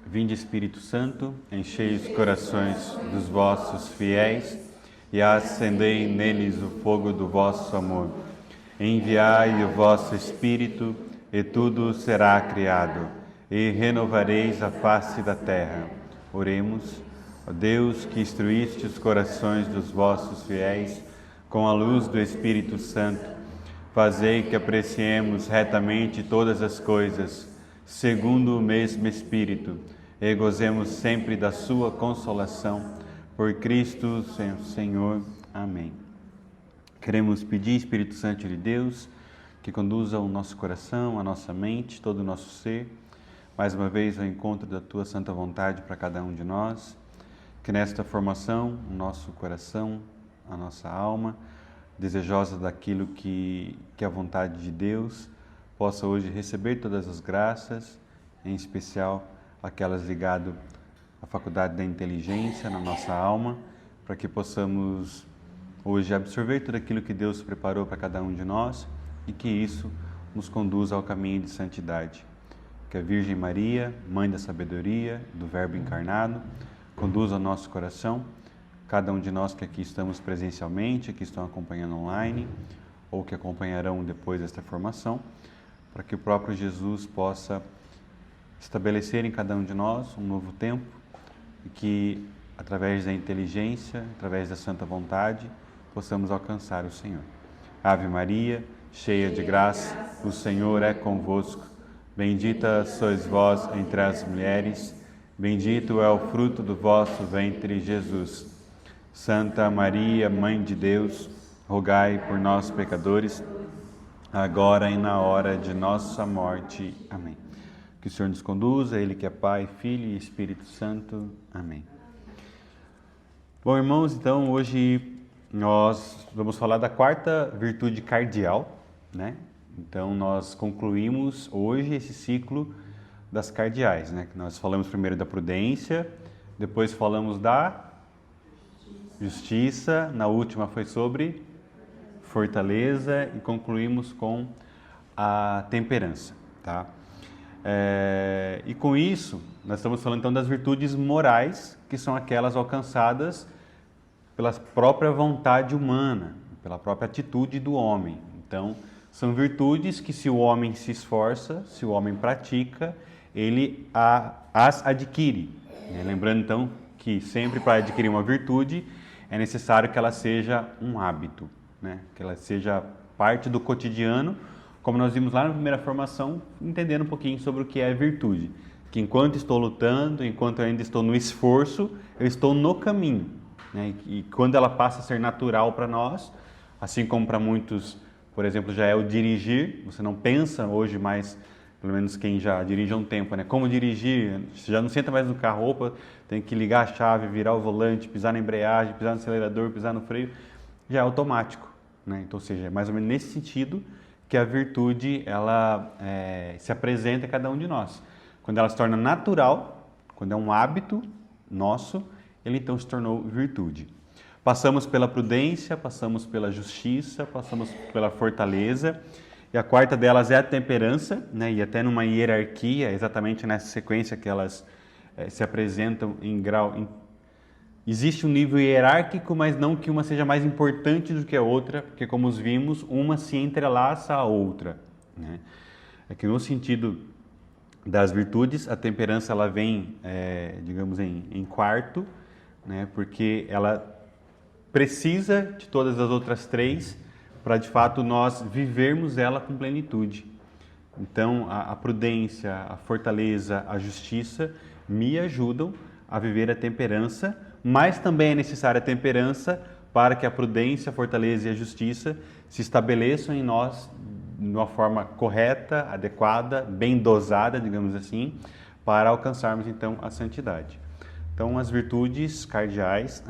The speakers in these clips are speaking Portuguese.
Vinde, Espírito Santo, enchei os corações dos vossos fiéis e acendei neles o fogo do vosso amor. Enviai o vosso Espírito e tudo será criado, e renovareis a face da terra. Oremos. Ó Deus, que instruíste os corações dos vossos fiéis com a luz do Espírito Santo, fazei que apreciemos retamente todas as coisas, segundo o mesmo Espírito, e gozemos sempre da sua consolação. Por Cristo, Senhor. Amém. Queremos pedir, Espírito Santo de Deus, que conduza o nosso coração, a nossa mente, todo o nosso ser, mais uma vez ao encontro da Tua santa vontade para cada um de nós, que nesta formação, o nosso coração, a nossa alma, desejosa daquilo que é a vontade de Deus, possa hoje receber todas as graças, em especial aquelas ligadas à faculdade da inteligência na nossa alma, para que possamos hoje absorver tudo aquilo que Deus preparou para cada um de nós e que isso nos conduza ao caminho de santidade. Que a Virgem Maria, Mãe da Sabedoria, do Verbo encarnado, conduza o nosso coração, cada um de nós que aqui estamos presencialmente, que estão acompanhando online ou que acompanharão depois desta formação, para que o próprio Jesus possa estabelecer em cada um de nós um novo tempo e que, através da inteligência, através da santa vontade, possamos alcançar o Senhor. Ave Maria, cheia de graça, o Senhor é convosco. Bendita sois vós entre as mulheres, bendito é o fruto do vosso ventre, Jesus. Santa Maria, Mãe de Deus, rogai por nós, pecadores, agora e na hora de nossa morte. Amém. Que o Senhor nos conduza, Ele que é Pai, Filho e Espírito Santo. Amém. Bom, irmãos, então hoje nós vamos falar da quarta virtude cardeal, né? Então nós concluímos hoje esse ciclo das cardeais, né? Nós falamos primeiro da prudência, depois falamos da justiça, na última foi sobre fortaleza e concluímos com a temperança, tá? E com isso, nós estamos falando então das virtudes morais, que são aquelas alcançadas pela própria vontade humana, pela própria atitude do homem. Então, são virtudes que se o homem se esforça, se o homem pratica, ele as adquire. Lembrando então que sempre para adquirir uma virtude é necessário que ela seja um hábito, né? Que ela seja parte do cotidiano, como nós vimos lá na primeira formação, entendendo um pouquinho sobre o que é virtude. Que enquanto estou lutando, enquanto eu ainda estou no esforço, eu estou no caminho, né? E quando ela passa a ser natural para nós, assim como para muitos, por exemplo, já é o dirigir, você não pensa hoje mais, pelo menos quem já dirige há um tempo, né? Como dirigir, você já não senta mais no carro, opa, tem que ligar a chave, virar o volante, pisar na embreagem, pisar no acelerador, pisar no freio, já é automático, né? Então, ou seja, é mais ou menos nesse sentido que a virtude ela se apresenta a cada um de nós. Quando ela se torna natural, quando é um hábito nosso, ele então se tornou virtude. Passamos pela prudência, passamos pela justiça, passamos pela fortaleza, e a quarta delas é a temperança, né? E até numa hierarquia, exatamente nessa sequência que elas se apresentam em grau. Existe um nível hierárquico, mas não que uma seja mais importante do que a outra, porque como vimos, uma se entrelaça à outra, né? É que no sentido das virtudes, a temperança ela vem, digamos, em quarto, né? Porque ela precisa de todas as outras três para, de fato, nós vivermos ela com plenitude. Então, a prudência, a fortaleza, a justiça me ajudam a viver a temperança, mas também é necessária a temperança para que a prudência, a fortaleza e a justiça se estabeleçam em nós de uma forma correta, adequada, bem dosada, digamos assim, para alcançarmos então a santidade. Então, as virtudes cardeais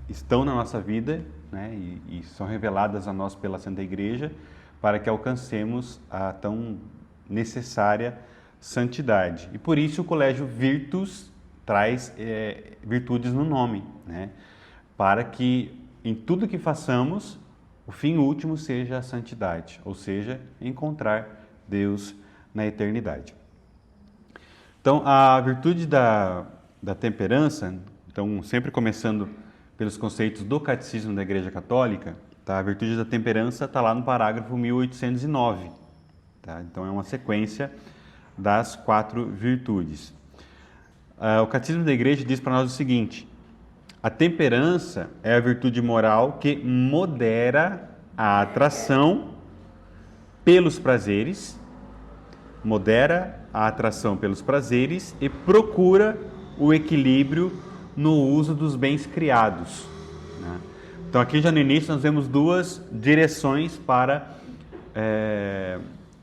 estão na nossa vida, né, e são reveladas a nós pela Santa Igreja para que alcancemos a tão necessária santidade. E por isso o Colégio Virtus traz virtudes no nome, né, para que em tudo que façamos o fim último seja a santidade, ou seja, encontrar Deus na eternidade. Então, a virtude da temperança, então, sempre começando pelos conceitos do Catecismo da Igreja Católica, tá? A virtude da temperança está lá no parágrafo 1809. Tá? Então, é uma sequência das 4 virtudes. O Catecismo da Igreja diz para nós o seguinte: a temperança é a virtude moral que modera a atração pelos prazeres, e procura o equilíbrio no uso dos bens criados, né? Então, aqui já no início nós vemos 2 direções para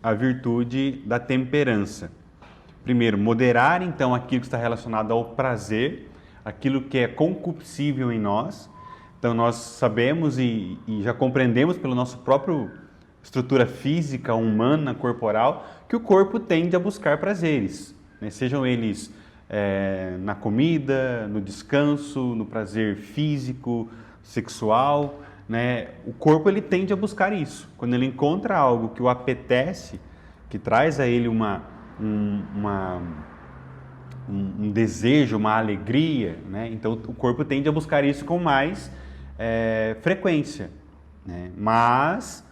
a virtude da temperança. Primeiro, moderar então aquilo que está relacionado ao prazer, aquilo que é concupiscível em nós. Então, nós sabemos e já compreendemos pela nossa própria estrutura física, humana, corporal, que o corpo tende a buscar prazeres, né? Sejam eles na comida, no descanso, no prazer físico, sexual, né? O corpo ele tende a buscar isso. Quando ele encontra algo que o apetece, que traz a ele um desejo, uma alegria, né? Então o corpo tende a buscar isso com mais frequência, né? Mas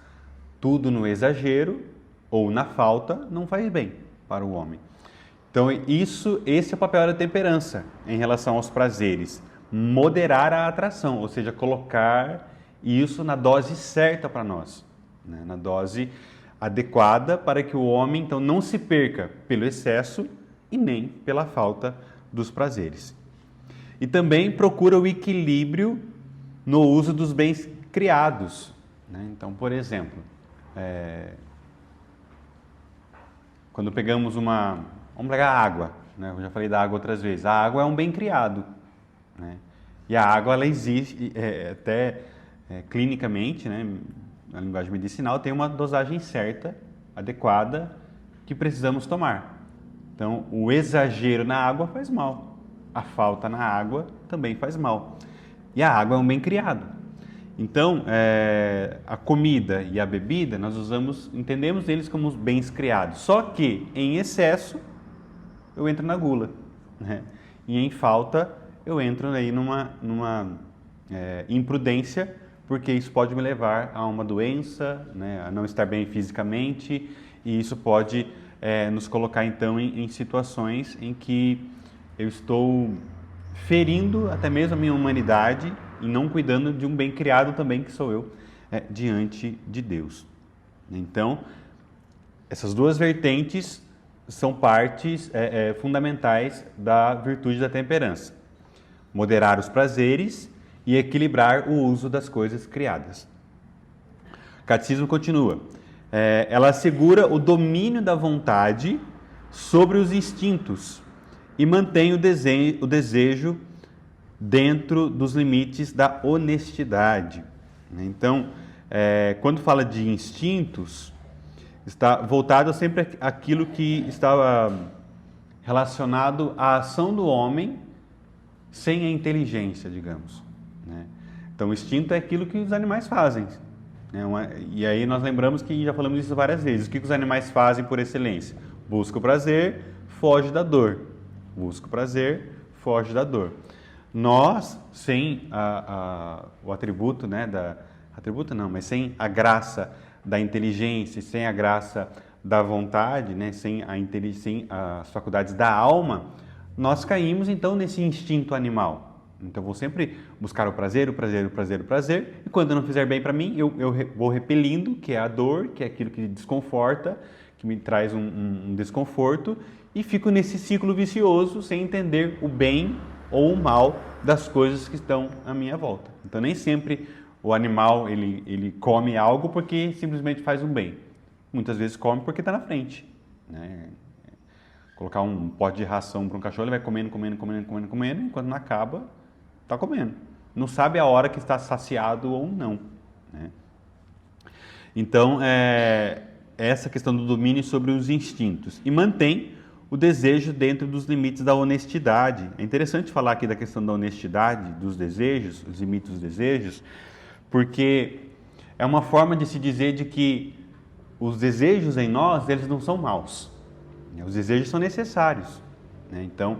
tudo no exagero ou na falta não faz bem para o homem. Então esse é o papel da temperança em relação aos prazeres: moderar a atração, ou seja, colocar isso na dose certa para nós, né? Na dose adequada, para que o homem então não se perca pelo excesso e nem pela falta dos prazeres. E também procura o equilíbrio no uso dos bens criados, né? Então, por exemplo, quando pegamos vamos pegar a água, né? Eu já falei da água outras vezes. A água é um bem criado, né? E a água, ela existe, até clinicamente, né? Na linguagem medicinal, tem uma dosagem certa, adequada, que precisamos tomar. Então, o exagero na água faz mal. A falta na água também faz mal. E a água é um bem criado. Então, a comida e a bebida, nós entendemos eles como os bens criados. Só que, em excesso, eu entro na gula, né? E em falta, eu entro aí numa imprudência, porque isso pode me levar a uma doença, né? A não estar bem fisicamente, e isso pode nos colocar, então, em situações em que eu estou ferindo até mesmo a minha humanidade e não cuidando de um bem criado também, que sou eu, diante de Deus. Então, essas 2 vertentes são partes fundamentais da virtude da temperança: moderar os prazeres e equilibrar o uso das coisas criadas. O Catecismo continua: ela assegura o domínio da vontade sobre os instintos e mantém o desejo dentro dos limites da honestidade. Então, quando fala de instintos, está voltado sempre àquilo que estava relacionado à ação do homem sem a inteligência, digamos, né? Então, o instinto é aquilo que os animais fazem, né? E aí nós lembramos que já falamos isso várias vezes. O que os animais fazem por excelência? Busca o prazer, foge da dor. Busca o prazer, foge da dor. Nós, sem o atributo, né, mas sem a graça da inteligência, sem a graça da vontade, né, sem as faculdades da alma, nós caímos então nesse instinto animal. Então, vou sempre buscar o prazer, e quando não fizer bem para mim, eu vou repelindo, que é a dor, que é aquilo que desconforta, que me traz um desconforto, e fico nesse ciclo vicioso sem entender o bem ou o mal das coisas que estão à minha volta. Então, nem sempre o animal ele come algo porque simplesmente faz um bem. Muitas vezes come porque está na frente, né? Colocar um pote de ração para um cachorro, ele vai comendo, e quando não acaba, está comendo. Não sabe a hora que está saciado ou não, né? Então, essa questão do domínio sobre os instintos. E mantém o desejo dentro dos limites da honestidade. É interessante falar aqui da questão da honestidade, dos desejos, os limites dos desejos, porque é uma forma de se dizer de que os desejos em nós, eles não são maus. Os desejos são necessários, né? Então,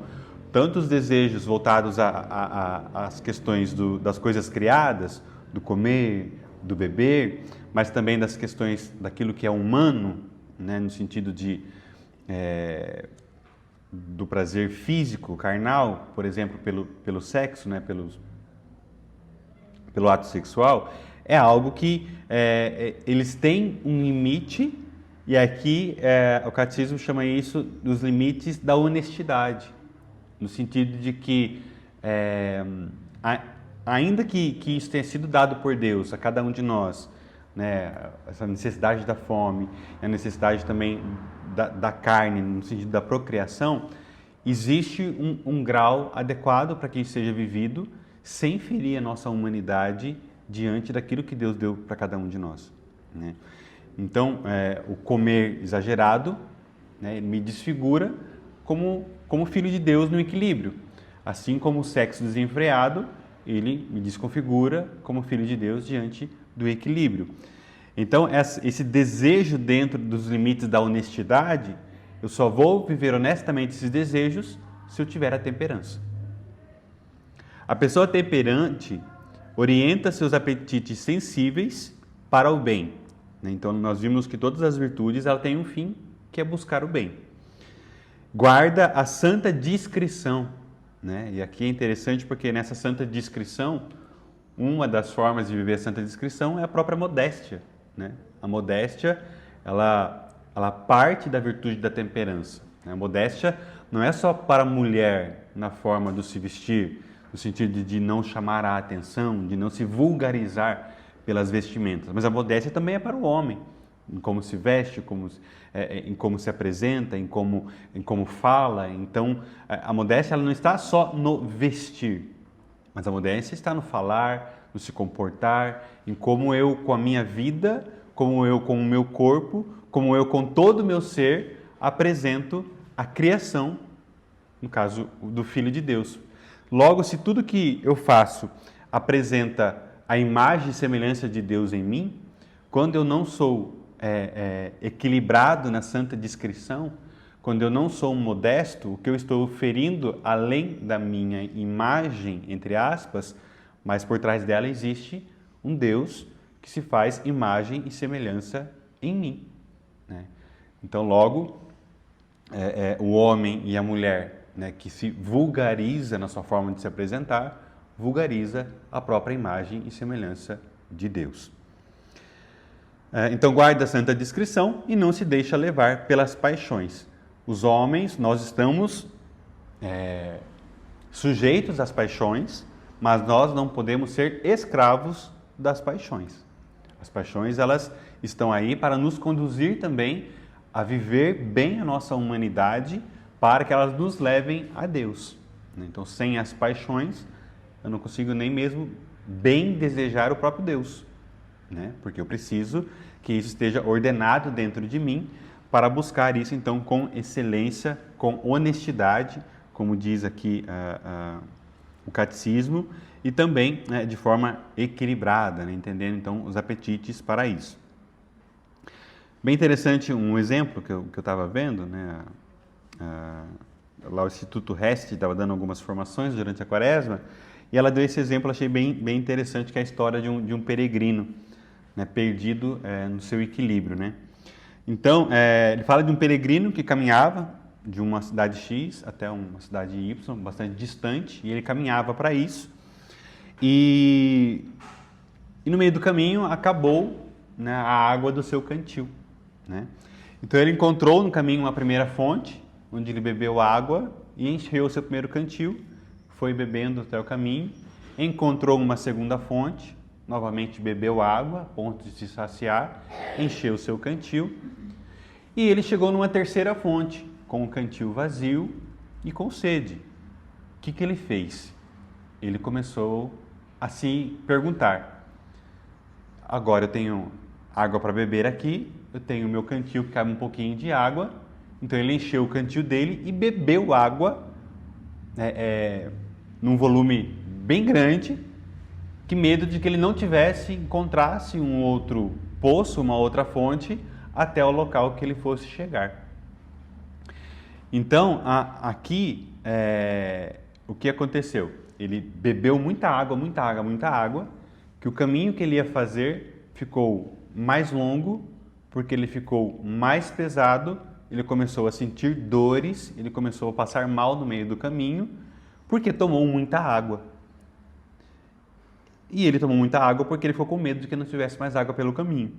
tanto os desejos voltados às questões das coisas criadas, do comer, do beber, mas também das questões daquilo que é humano, né? No sentido do prazer físico, carnal, por exemplo, pelo sexo, né? Pelo ato sexual, é algo que eles têm um limite, e aqui o catecismo chama isso dos limites da honestidade, no sentido de que, ainda que isso tenha sido dado por Deus a cada um de nós, né, essa necessidade da fome, a necessidade também da carne, no sentido da procriação, existe um grau adequado para que isso seja vivido, sem ferir a nossa humanidade diante daquilo que Deus deu para cada um de nós, né? Então, o comer exagerado, né, me desfigura como filho de Deus no equilíbrio. Assim como o sexo desenfreado, ele me desconfigura como filho de Deus diante do equilíbrio. Então, esse desejo dentro dos limites da honestidade, eu só vou viver honestamente esses desejos se eu tiver a temperança. A pessoa temperante orienta seus apetites sensíveis para o bem. Então, nós vimos que todas as virtudes ela têm um fim, que é buscar o bem. Guarda a santa discrição, né? E aqui é interessante porque nessa santa discrição, uma das formas de viver a santa discrição é a própria modéstia, né? A modéstia, ela parte da virtude da temperança, né? A modéstia não é só para a mulher na forma do se vestir, no sentido de não chamar a atenção, de não se vulgarizar pelas vestimentas, mas a modéstia também é para o homem, em como se veste, em como se apresenta, em como fala. Então, a modéstia ela não está só no vestir, mas a modéstia está no falar, no se comportar, em como eu com a minha vida, como eu com o meu corpo, como eu com todo o meu ser apresento a criação, no caso do Filho de Deus. Logo, se tudo que eu faço apresenta a imagem e semelhança de Deus em mim, quando eu não sou equilibrado na santa discrição, quando eu não sou modesto, o que eu estou ferindo além da minha imagem, entre aspas, mas por trás dela existe um Deus que se faz imagem e semelhança em mim, né? Então, logo, o homem e a mulher, né, que se vulgariza na sua forma de se apresentar, vulgariza a própria imagem e semelhança de Deus. Então, guarda a santa discrição e não se deixa levar pelas paixões. Os homens, nós estamos sujeitos às paixões, mas nós não podemos ser escravos das paixões. As paixões, elas estão aí para nos conduzir também a viver bem a nossa humanidade, para que elas nos levem a Deus. Então, sem as paixões, eu não consigo nem mesmo bem desejar o próprio Deus, né? Porque eu preciso que isso esteja ordenado dentro de mim para buscar isso, então, com excelência, com honestidade, como diz aqui o catecismo, e também, né, de forma equilibrada, né? Entendendo, então, os apetites para isso. Bem interessante um exemplo que eu estava vendo, né? Lá o Instituto Rest estava dando algumas formações durante a Quaresma, e ela deu esse exemplo, achei bem interessante, que é a história de um peregrino, né, perdido no seu equilíbrio, né? Então, ele fala de um peregrino que caminhava de uma cidade X até uma cidade Y, bastante distante, e ele caminhava para isso, e no meio do caminho acabou, né, a água do seu cantil, né? Então, ele encontrou no caminho uma primeira fonte, onde ele bebeu água e encheu o seu primeiro cantil, foi bebendo até o caminho, encontrou uma segunda fonte, novamente bebeu água, a ponto de se saciar, encheu o seu cantil, e ele chegou numa terceira fonte, com o cantil vazio e com sede. O que ele fez? Ele começou a se perguntar: agora eu tenho água para beber aqui, eu tenho o meu cantil que cabe um pouquinho de água, então ele encheu o cantil dele e bebeu água num volume bem grande, que medo de que ele não encontrasse um outro poço, uma outra fonte, até o local que ele fosse chegar. Então, aqui, o que aconteceu? Ele bebeu muita água, muita água, muita água, que o caminho que ele ia fazer ficou mais longo, porque ele ficou mais pesado, ele começou a sentir dores, ele começou a passar mal no meio do caminho, porque tomou muita água. E ele tomou muita água porque ele ficou com medo de que não tivesse mais água pelo caminho,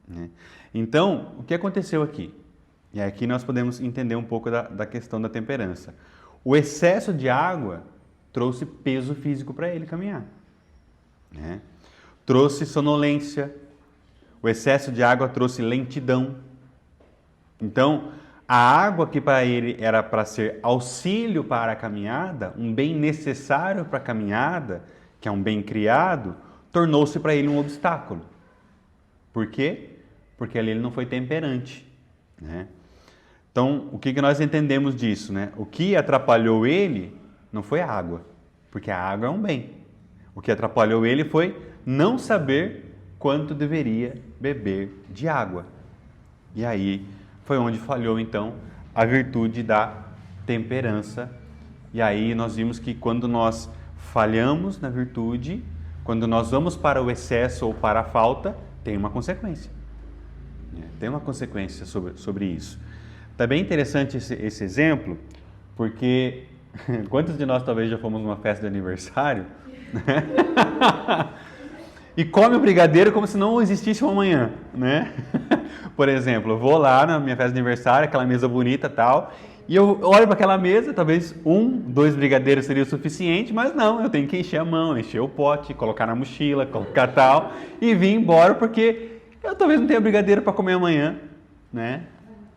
né? Então, o que aconteceu aqui? E aqui nós podemos entender um pouco da questão da temperança. O excesso de água trouxe peso físico para ele caminhar, né? Trouxe sonolência. O excesso de água trouxe lentidão. Então, a água que para ele era para ser auxílio para a caminhada, um bem necessário para a caminhada, que é um bem criado, tornou-se para ele um obstáculo. Por quê? Porque ali ele não foi temperante, né? Então, o que nós entendemos disso, né? O que atrapalhou ele não foi a água, porque a água é um bem. O que atrapalhou ele foi não saber quanto deveria beber de água. E aí foi onde falhou, então, a virtude da temperança. E aí nós vimos que quando nós falhamos na virtude, quando nós vamos para o excesso ou para a falta, tem uma consequência. Tem uma consequência sobre isso. Tá bem interessante esse exemplo, porque quantos de nós talvez já fomos numa festa de aniversário, né? E come o brigadeiro como se não existisse um amanhã, né? Por exemplo, eu vou lá na minha festa de aniversário, aquela mesa bonita e tal, e eu olho para aquela mesa, talvez 2 brigadeiros seria o suficiente, mas não, eu tenho que encher a mão, encher o pote, colocar na mochila, colocar tal, e vir embora, porque eu talvez não tenha brigadeiro para comer amanhã, né?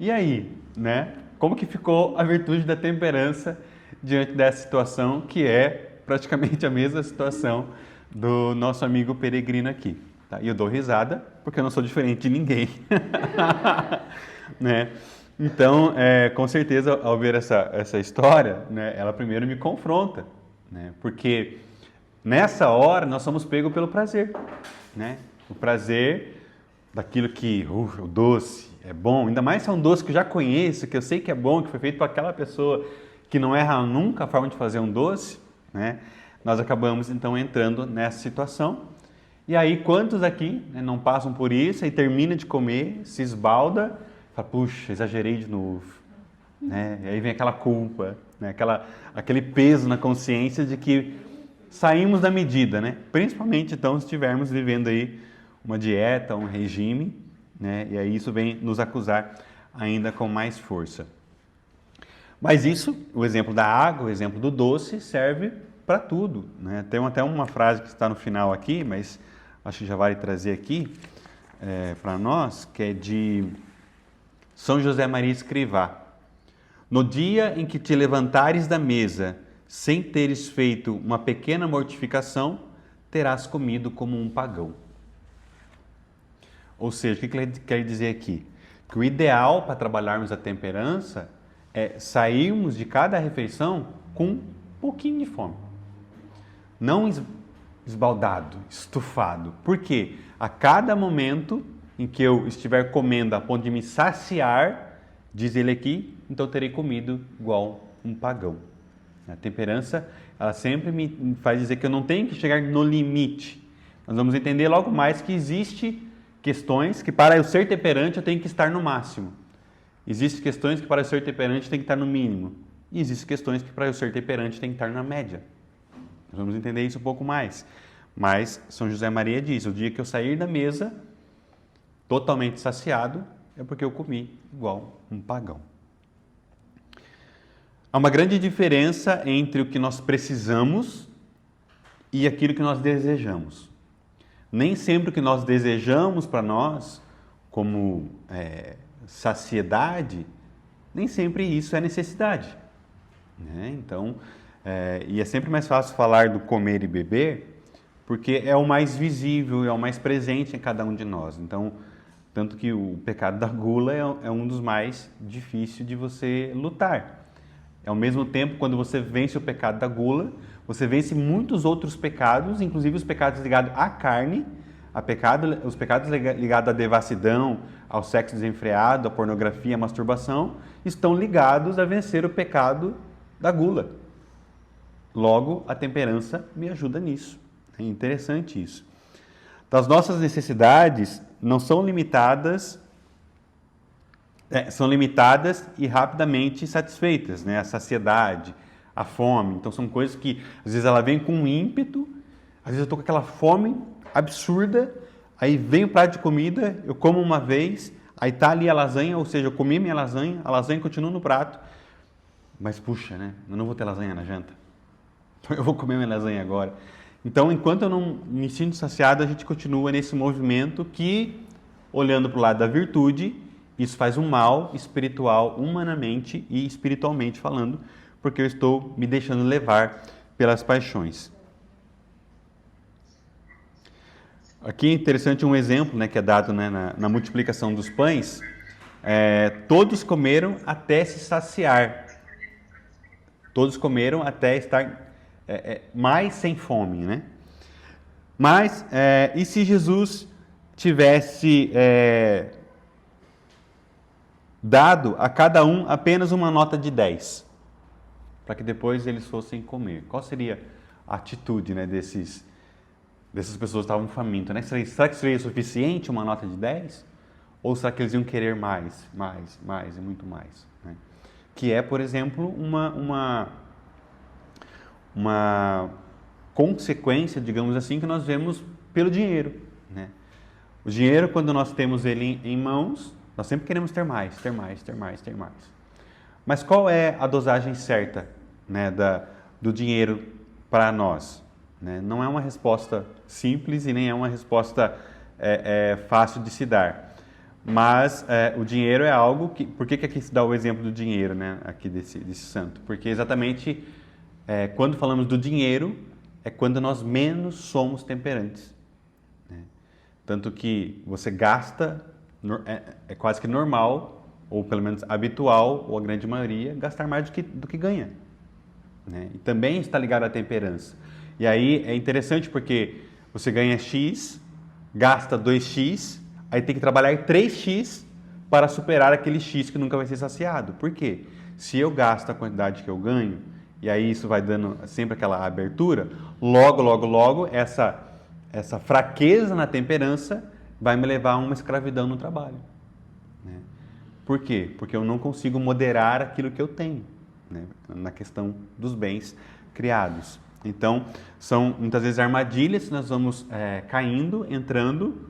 E aí, né? Como que ficou a virtude da temperança diante dessa situação, que é praticamente a mesma situação do nosso amigo peregrino aqui, tá? E eu dou risada porque eu não sou diferente de ninguém, né? Então, com certeza, ao ver essa história, né, ela primeiro me confronta, né? Porque nessa hora nós somos pegos pelo prazer, né? O prazer daquilo que o doce é bom, ainda mais se é um doce que eu já conheço, que eu sei que é bom, que foi feito por aquela pessoa que não erra nunca a forma de fazer um doce, né? Nós acabamos então entrando nessa situação. E aí, quantos aqui, né, não passam por isso e termina de comer, se esbalda, fala, puxa, exagerei de novo, né? E aí vem aquela culpa, né? Aquele peso na consciência de que saímos da medida, né? Principalmente então se estivermos vivendo aí uma dieta, um regime, né? E aí isso vem nos acusar ainda com mais força. Mas isso, o exemplo da água, o exemplo do doce, serve para tudo, né? Tem até uma frase que está no final aqui, mas acho que já vale trazer aqui para nós, que é de São José Maria Escrivá. No dia em que te levantares da mesa, sem teres feito uma pequena mortificação, terás comido como um pagão. Ou seja, o que ele quer dizer aqui? Que o ideal para trabalharmos a temperança é sairmos de cada refeição com um pouquinho de fome. Não esbaldado, estufado. Por quê? A cada momento em que eu estiver comendo a ponto de me saciar, diz ele aqui, então terei comido igual um pagão. A temperança, ela sempre me faz dizer que eu não tenho que chegar no limite. Nós vamos entender logo mais que existe questões que para eu ser temperante eu tenho que estar no máximo. Existem questões que para eu ser temperante tem que estar no mínimo. E existem questões que para eu ser temperante tem que estar na média. Nós vamos entender isso um pouco mais. Mas São José Maria diz, o dia que eu sair da mesa totalmente saciado é porque eu comi igual um pagão. Há uma grande diferença entre o que nós precisamos e aquilo que nós desejamos. Nem sempre o que nós desejamos para nós, como saciedade, nem sempre isso é necessidade, né? Então, e é sempre mais fácil falar do comer e beber, porque é o mais visível, é o mais presente em cada um de nós. Então, tanto que o pecado da gula é um dos mais difíceis de você lutar. Ao mesmo tempo, quando você vence o pecado da gula, você vence muitos outros pecados, inclusive os pecados ligados à carne, os pecados ligados à devassidão, ao sexo desenfreado, à pornografia, à masturbação, estão ligados a vencer o pecado da gula. Logo, a temperança me ajuda nisso. É interessante isso. Então, as nossas necessidades não são limitadas, são limitadas e rapidamente satisfeitas, né? A saciedade, a fome. Então, são coisas que, às vezes, ela vem com um ímpeto, às vezes eu estou com aquela fome absurda, aí vem o prato de comida, eu como uma vez, aí tá ali a lasanha, ou seja, eu comi minha lasanha, a lasanha continua no prato, mas puxa, né? Eu não vou ter lasanha na janta. Eu vou comer minha lasanha agora. Então, enquanto eu não me sinto saciado, a gente continua nesse movimento que, olhando para o lado da virtude, isso faz um mal espiritual, humanamente e espiritualmente falando, porque eu estou me deixando levar pelas paixões. Aqui é interessante um exemplo, né, que é dado, né, na multiplicação dos pães. Todos comeram até se saciar. Todos comeram até estar mais sem fome, né? Mas, e se Jesus tivesse dado a cada um apenas uma nota de 10, para que depois eles fossem comer? Qual seria a atitude, né, dessas pessoas que estavam famintas, né? Será que seria suficiente uma nota de 10? Ou será que eles iam querer mais e muito mais, né? Que é, por exemplo, uma consequência, digamos assim, que nós vemos pelo dinheiro, né? O dinheiro, quando nós temos ele em mãos, nós sempre queremos ter mais. Mas qual é a dosagem certa, né, do dinheiro para nós? Né? Não é uma resposta simples e nem é uma resposta fácil de se dar. Mas o dinheiro é algo que... Por que aqui se dá o exemplo do dinheiro, né, aqui desse santo? Porque exatamente quando falamos do dinheiro, é quando nós menos somos temperantes. Né? Tanto que você gasta, é quase que normal, ou pelo menos habitual, ou a grande maioria, gastar mais do que ganha. Né? E também está ligado à temperança. E aí é interessante porque você ganha X, gasta 2X, aí tem que trabalhar 3X para superar aquele X que nunca vai ser saciado. Por quê? Se eu gasto a quantidade que eu ganho, e aí isso vai dando sempre aquela abertura, logo, essa fraqueza na temperança vai me levar a uma escravidão no trabalho. Né? Por quê? Porque eu não consigo moderar aquilo que eu tenho, né, na questão dos bens criados. Então, são muitas vezes armadilhas que nós vamos entrando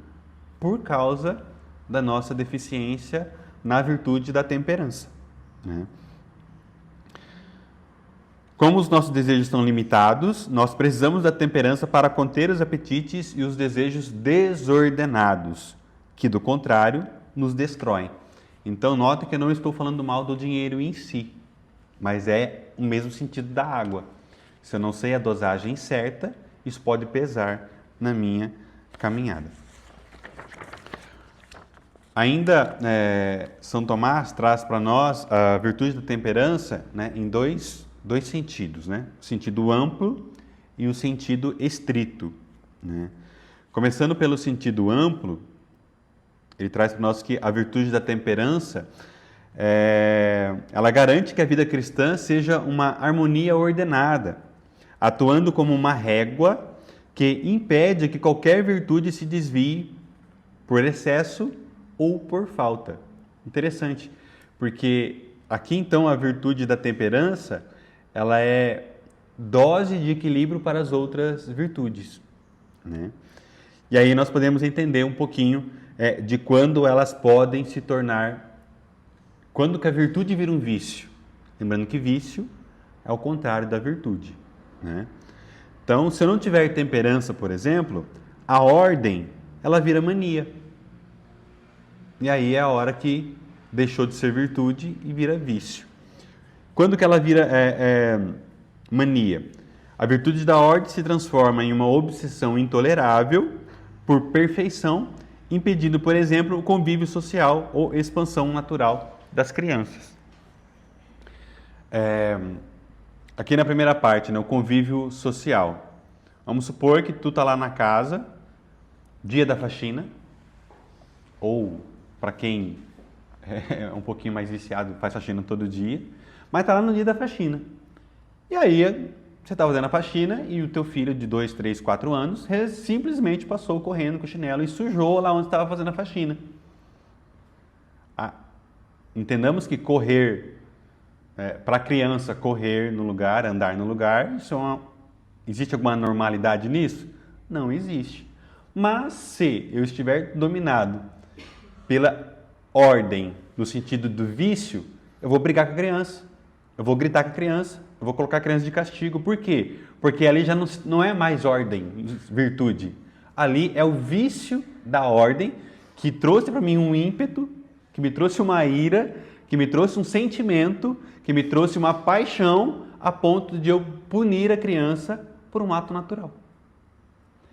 por causa da nossa deficiência na virtude da temperança. Né? Como os nossos desejos estão limitados, nós precisamos da temperança para conter os apetites e os desejos desordenados, que, do contrário, nos destroem. Então, nota que eu não estou falando mal do dinheiro em si, mas é o mesmo sentido da água. Se eu não sei a dosagem certa, isso pode pesar na minha caminhada. Ainda, São Tomás traz para nós a virtude da temperança, né, em dois sentidos, né? O sentido amplo e o sentido estrito. Né? Começando pelo sentido amplo, ele traz para nós que a virtude da temperança, ela garante que a vida cristã seja uma harmonia ordenada, atuando como uma régua que impede que qualquer virtude se desvie por excesso ou por falta. Interessante, porque aqui então a virtude da temperança, ela é dose de equilíbrio para as outras virtudes. Né? E aí nós podemos entender um pouquinho de quando elas podem se tornar, quando que a virtude vira um vício. Lembrando que vício é o contrário da virtude. Né? Então, se eu não tiver temperança, por exemplo, a ordem, ela vira mania. E aí é a hora que deixou de ser virtude e vira vício. Quando que ela vira mania? A virtude da ordem se transforma em uma obsessão intolerável por perfeição, impedindo, por exemplo, o convívio social ou expansão natural das crianças. Aqui na primeira parte, né, o convívio social. Vamos supor que tu está lá na casa dia da faxina, ou para quem é um pouquinho mais viciado, faz faxina todo dia, mas está lá no dia da faxina. E aí você está fazendo a faxina e o teu filho de 2, 3, 4 anos simplesmente passou correndo com o chinelo e sujou lá onde estava fazendo a faxina. Entendamos que correr, para a criança correr no lugar, andar no lugar, existe alguma normalidade nisso? Não existe. Mas se eu estiver dominado pela ordem, no sentido do vício, eu vou brigar com a criança, eu vou gritar com a criança, eu vou colocar a criança de castigo. Por quê? Porque ali já não é mais ordem, virtude. Ali é o vício da ordem que trouxe para mim um ímpeto, que me trouxe uma ira, que me trouxe um sentimento, que me trouxe uma paixão a ponto de eu punir a criança por um ato natural.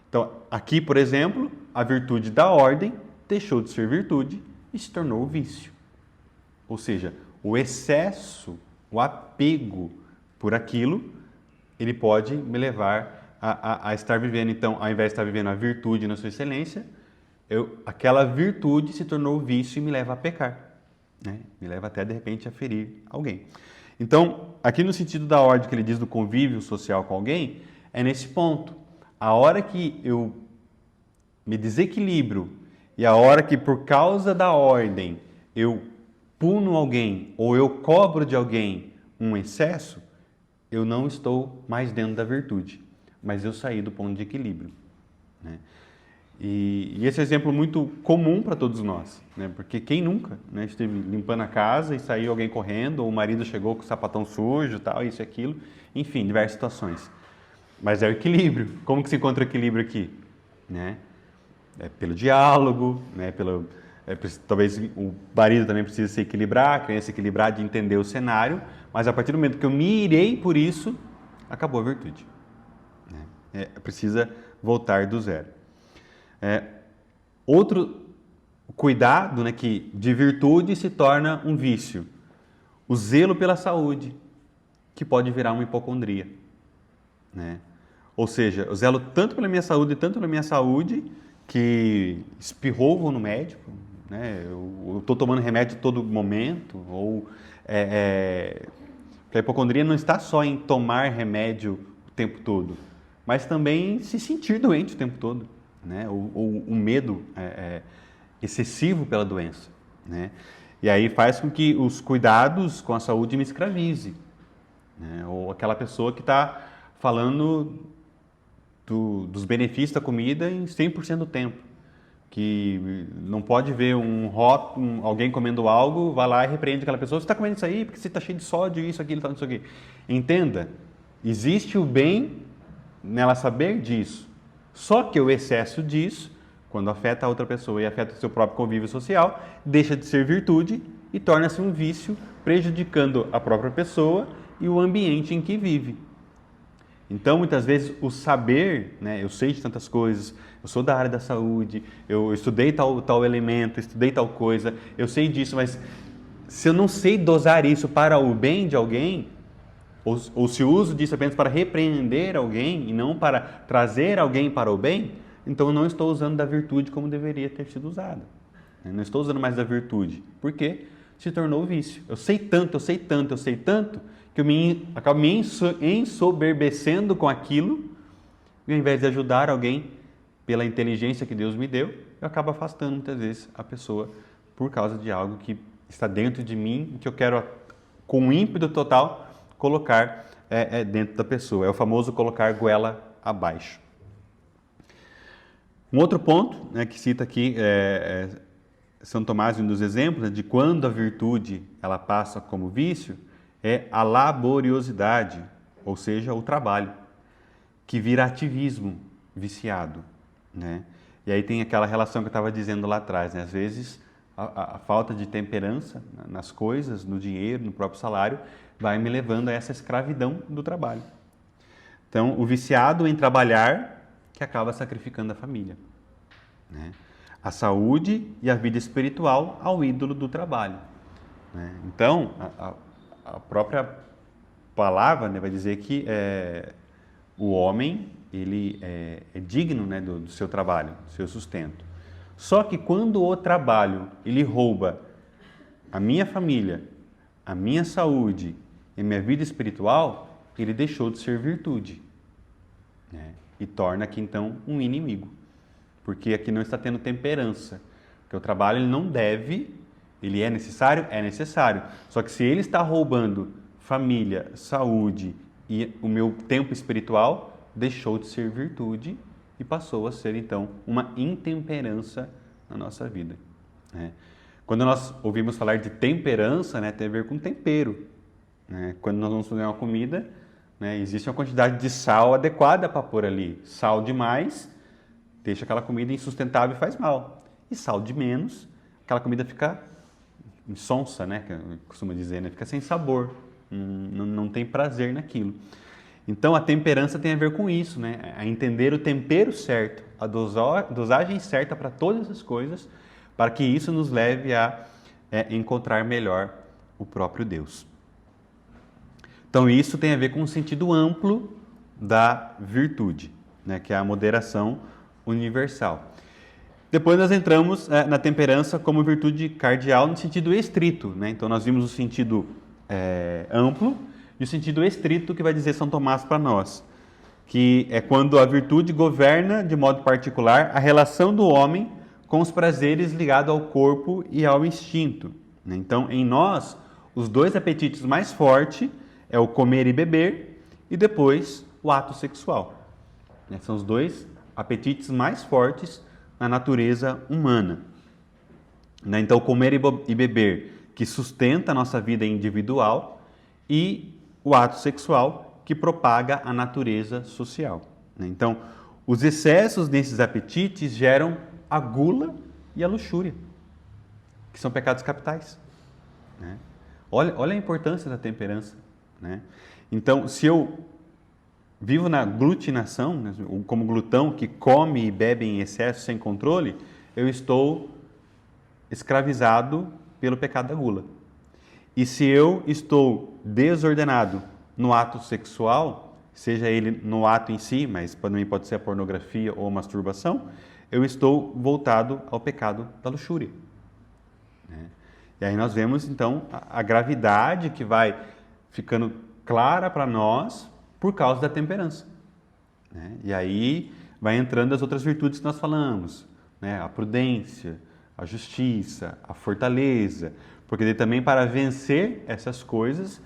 Então, aqui, por exemplo, a virtude da ordem deixou de ser virtude e se tornou vício. Ou seja, o excesso, o apego por aquilo, ele pode me levar a estar vivendo, então, ao invés de estar vivendo a virtude na sua excelência, aquela virtude se tornou vício e me leva a pecar, né? Me leva até, de repente, a ferir alguém. Então, aqui no sentido da ordem que ele diz do convívio social com alguém, é nesse ponto. A hora que eu me desequilibro e a hora que, por causa da ordem, eu puno alguém ou eu cobro de alguém um excesso, eu não estou mais dentro da virtude, mas eu saí do ponto de equilíbrio, né? E esse é um exemplo muito comum para todos nós, né? Porque quem nunca, né, esteve limpando a casa e saiu alguém correndo, ou o marido chegou com o sapatão sujo, tal, isso e aquilo, enfim, diversas situações. Mas é o equilíbrio. Como que se encontra o equilíbrio aqui? Né? É pelo diálogo, né? Talvez o marido também precise se equilibrar, a criança se equilibrar de entender o cenário, mas a partir do momento que eu me irei por isso, acabou a virtude, né? Precisa voltar do zero. Outro cuidado, né, que de virtude se torna um vício, o zelo pela saúde, que pode virar uma hipocondria, né? Ou seja, eu zelo tanto pela minha saúde, que espirrou, vou no médico, né? Eu estou tomando remédio todo momento, ou porque a hipocondria não está só em tomar remédio o tempo todo, mas também se sentir doente o tempo todo, né? Ou o medo excessivo pela doença, né? E aí faz com que os cuidados com a saúde me escravize, né? Ou aquela pessoa que está falando dos benefícios da comida em 100% do tempo, que não pode ver alguém comendo algo, vai lá e repreende aquela pessoa: você está comendo isso aí porque você está cheio de sódio, isso, aquilo, tal, isso aqui. Entenda, existe o bem nela saber disso, só que o excesso disso, quando afeta a outra pessoa e afeta o seu próprio convívio social, deixa de ser virtude e torna-se um vício, prejudicando a própria pessoa e o ambiente em que vive. Então, muitas vezes, o saber, né, eu sei de tantas coisas, eu sou da área da saúde, eu estudei tal elemento, estudei tal coisa, eu sei disso, mas se eu não sei dosar isso para o bem de alguém, ou se uso disso apenas para repreender alguém e não para trazer alguém para o bem, então eu não estou usando da virtude como deveria ter sido usada. Eu não estou usando mais da virtude. Por quê? Se tornou vício. Eu sei tanto, que eu acabo me ensoberbecendo com aquilo, e ao invés de ajudar alguém pela inteligência que Deus me deu, eu acabo afastando muitas vezes a pessoa por causa de algo que está dentro de mim, que eu quero, com ímpeto total, colocar dentro da pessoa. É o famoso colocar goela abaixo. Um outro ponto, né, que cita aqui São Tomás, um dos exemplos de quando a virtude ela passa como vício, é a laboriosidade, ou seja, o trabalho, que vira ativismo viciado, né? E aí tem aquela relação que eu estava dizendo lá atrás, né? Às vezes a falta de temperança nas coisas, no dinheiro, no próprio salário, vai me levando a essa escravidão do trabalho. Então, o viciado em trabalhar que acaba sacrificando a família, né? A saúde e a vida espiritual ao ídolo do trabalho, né? Então, a própria palavra, né, vai dizer que o homem ele é digno, né, do seu trabalho, do seu sustento. Só que quando o trabalho ele rouba a minha família, a minha saúde e a minha vida espiritual, ele deixou de ser virtude, né? E torna aqui então um inimigo, porque aqui não está tendo temperança, porque o trabalho ele não deve, ele é necessário? É necessário, só que se ele está roubando família, saúde e o meu tempo espiritual, deixou de ser virtude e passou a ser então uma intemperança na nossa vida, né? Quando nós ouvimos falar de temperança, né, tem a ver com tempero, né? Quando nós vamos fazer uma comida, né, existe uma quantidade de sal adequada para pôr ali. Sal demais deixa aquela comida insustentável e faz mal. E sal de menos, aquela comida fica insonsa, né, que costuma dizer, né, fica sem sabor, não tem prazer naquilo. Então a temperança tem a ver com isso, né, a entender o tempero certo, a dosagem certa para todas as coisas, para que isso nos leve a encontrar melhor o próprio Deus. Então isso tem a ver com o sentido amplo da virtude, né, que é a moderação universal. Depois nós entramos na temperança como virtude cardeal no sentido estrito, né? Então nós vimos o sentido amplo e o sentido estrito que vai dizer São Tomás para nós, que é quando a virtude governa de modo particular a relação do homem com os prazeres ligados ao corpo e ao instinto, né? Então em nós, os dois apetites mais fortes é o comer e beber e depois o ato sexual, né? São os dois apetites mais fortes na natureza humana, né? Então, comer e beber que sustenta a nossa vida individual e o ato sexual que propaga a natureza social, né? Então, os excessos desses apetites geram a gula e a luxúria, que são pecados capitais, né? Olha a importância da temperança, né? Então, se eu vivo na glutinação, né, como glutão que come e bebe em excesso sem controle, eu estou escravizado pelo pecado da gula. E se eu estou desordenado no ato sexual, seja ele no ato em si, mas também pode ser a pornografia ou a masturbação, eu estou voltado ao pecado da luxúria, né? E aí nós vemos então a gravidade que vai ficando clara para nós por causa da temperança, né? E aí vai entrando as outras virtudes que nós falamos, né? A prudência, a justiça, a fortaleza, porque também para vencer essas coisas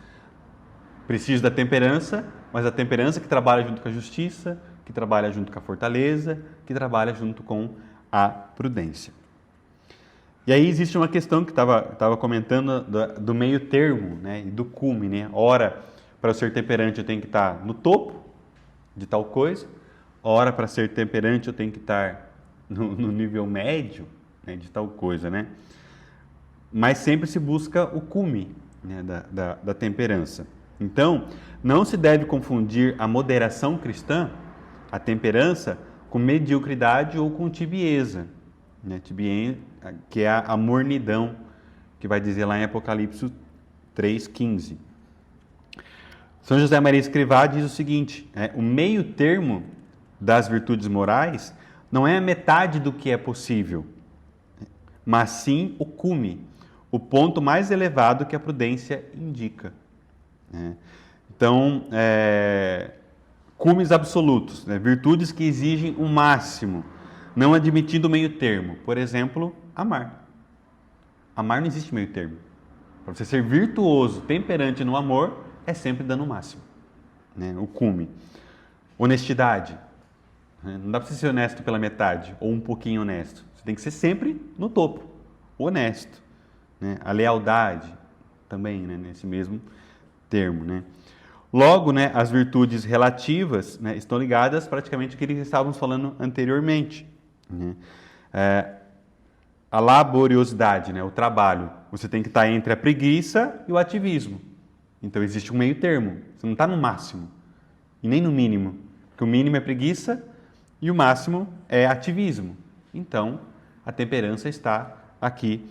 preciso da temperança, mas a temperança que trabalha junto com a justiça, que trabalha junto com a fortaleza, que trabalha junto com a prudência. E aí existe uma questão que estava comentando do meio termo, né? E do cume, né? Ora, para eu ser temperante eu tenho que estar no topo de tal coisa, ora para ser temperante eu tenho que estar no nível médio, né, de tal coisa, né? Mas sempre se busca o cume, né, da temperança. Então, não se deve confundir a moderação cristã, a temperança, com mediocridade ou com tibieza, né? Tibieza, que é a mornidão, que vai dizer lá em Apocalipse 3,15. São José Maria Escrivá diz o seguinte: o meio termo das virtudes morais não é a metade do que é possível, mas sim o cume, o ponto mais elevado que a prudência indica, né? Então, cumes absolutos, né? Virtudes que exigem o máximo, não admitindo meio termo. Por exemplo, amar. Amar não existe meio termo. Para você ser virtuoso, temperante no amor, é sempre dando o máximo, né? O cume. Honestidade. Não dá para você ser honesto pela metade ou um pouquinho honesto. Você tem que ser sempre no topo, honesto, né? A lealdade também, né? Nesse mesmo termo, né? Logo, né, as virtudes relativas, né, estão ligadas praticamente ao que eles estávamos falando anteriormente, né? A laboriosidade, né, o trabalho. Você tem que estar entre a preguiça e o ativismo. Então existe um meio termo. Você não está no máximo e nem no mínimo, porque o mínimo é preguiça e o máximo é ativismo. Então a temperança está aqui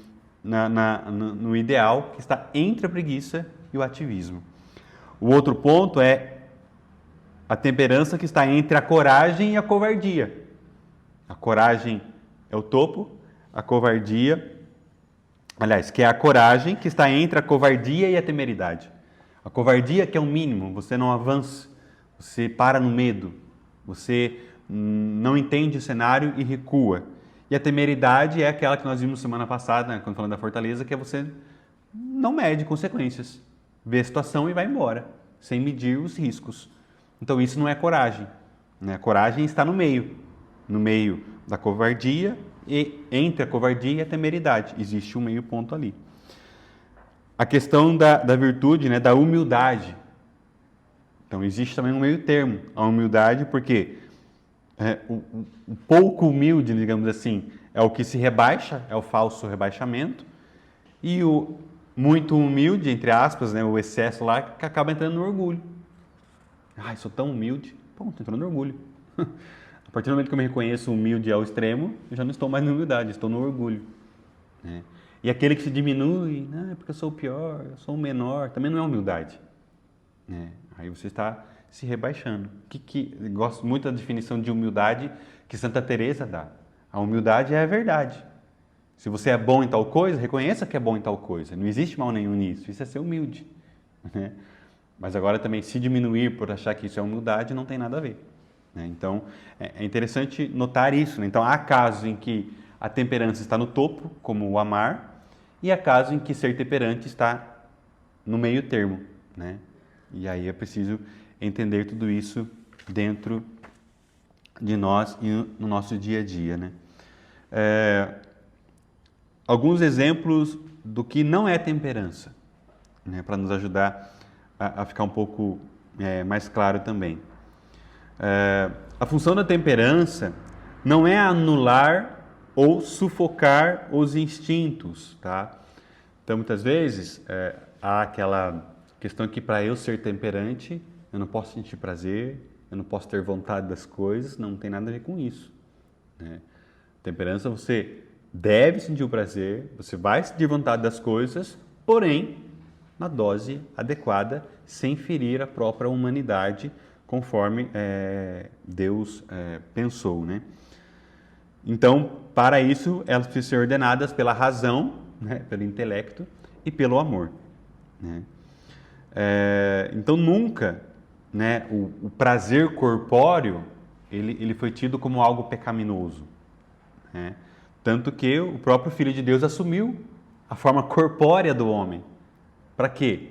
no ideal, que está entre a preguiça e o ativismo. O outro ponto é a temperança que está entre a coragem e a covardia. A coragem é o topo, a covardia, aliás, que é a coragem que está entre a covardia e a temeridade. A covardia que é o mínimo, você não avança, você para no medo, você não entende o cenário e recua. E a temeridade é aquela que nós vimos semana passada, né, quando falando da fortaleza, que é você não mede consequências, vê a situação e vai embora, sem medir os riscos. Então isso não é coragem, né? A coragem está no meio da covardia e entre a covardia e a temeridade. Existe um meio ponto ali. A questão da virtude, né, da humildade. Então existe também um meio termo. A humildade porque o pouco humilde, digamos assim, é o que se rebaixa, é o falso rebaixamento. E o muito humilde, entre aspas, né, o excesso lá, que acaba entrando no orgulho. Ai, sou tão humilde. Ponto, entrou no orgulho. A partir do momento que eu me reconheço humilde ao extremo, eu já não estou mais na humildade, estou no orgulho. Né? E aquele que se diminui, é porque eu sou o pior, eu sou o menor, também não é humildade. Né? Aí você está se rebaixando. Gosto muito da definição de humildade que Santa Teresa dá. A humildade é a verdade. Se você é bom em tal coisa, reconheça que é bom em tal coisa. Não existe mal nenhum nisso. Isso é ser humilde. Né? Mas agora também se diminuir por achar que isso é humildade não tem nada a ver. Né? Então é interessante notar isso. Né? Então há casos em que a temperança está no topo, como o amar, e há casos em que ser temperante está no meio termo. Né? E aí é preciso entender tudo isso dentro de nós e no nosso dia a dia. Né? Alguns exemplos do que não é temperança, né? Para nos ajudar a ficar um pouco mais claro também. A função da temperança não é anular ou sufocar os instintos, tá? Então, muitas vezes, há aquela questão que para eu ser temperante, eu não posso sentir prazer, eu não posso ter vontade das coisas, não tem nada a ver com isso. Né? Temperança, você deve sentir o prazer, você vai sentir vontade das coisas, porém, na dose adequada, sem ferir a própria humanidade, conforme Deus pensou, né? Então, para isso, elas precisam ser ordenadas pela razão, né, pelo intelecto e pelo amor. Né? Então, nunca, né, o prazer corpóreo ele foi tido como algo pecaminoso. Né? Tanto que o próprio Filho de Deus assumiu a forma corpórea do homem. Para quê?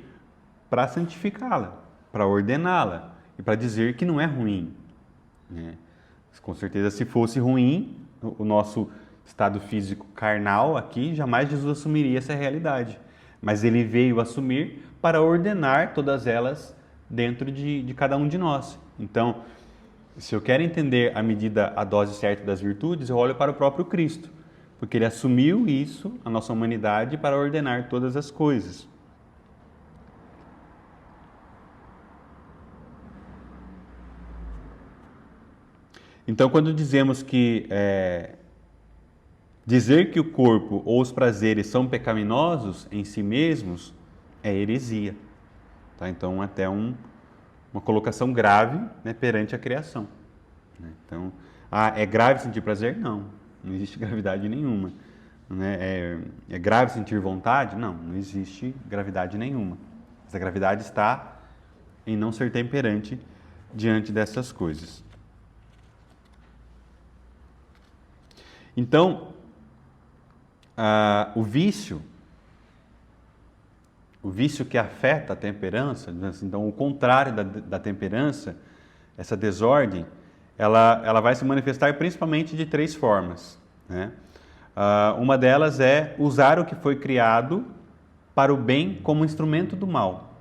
Para santificá-la, para ordená-la e para dizer que não é ruim. Né? Com certeza, se fosse ruim, o nosso estado físico carnal aqui, jamais Jesus assumiria essa realidade. Mas ele veio assumir para ordenar todas elas dentro de cada um de nós. Então, se eu quero entender a dose certa das virtudes, eu olho para o próprio Cristo, porque ele assumiu isso, a nossa humanidade, para ordenar todas as coisas. Então, quando dizemos que dizer que o corpo ou os prazeres são pecaminosos em si mesmos é heresia. Tá? Então, até uma colocação grave, né, perante a criação. Né? Então, é grave sentir prazer? Não existe gravidade nenhuma. Né? É grave sentir vontade? Não existe gravidade nenhuma. Essa gravidade está em não ser temperante diante dessas coisas. Então, o vício que afeta a temperança, então o contrário da temperança, essa desordem, ela vai se manifestar principalmente de 3 formas. Né? Uma delas é usar o que foi criado para o bem como instrumento do mal.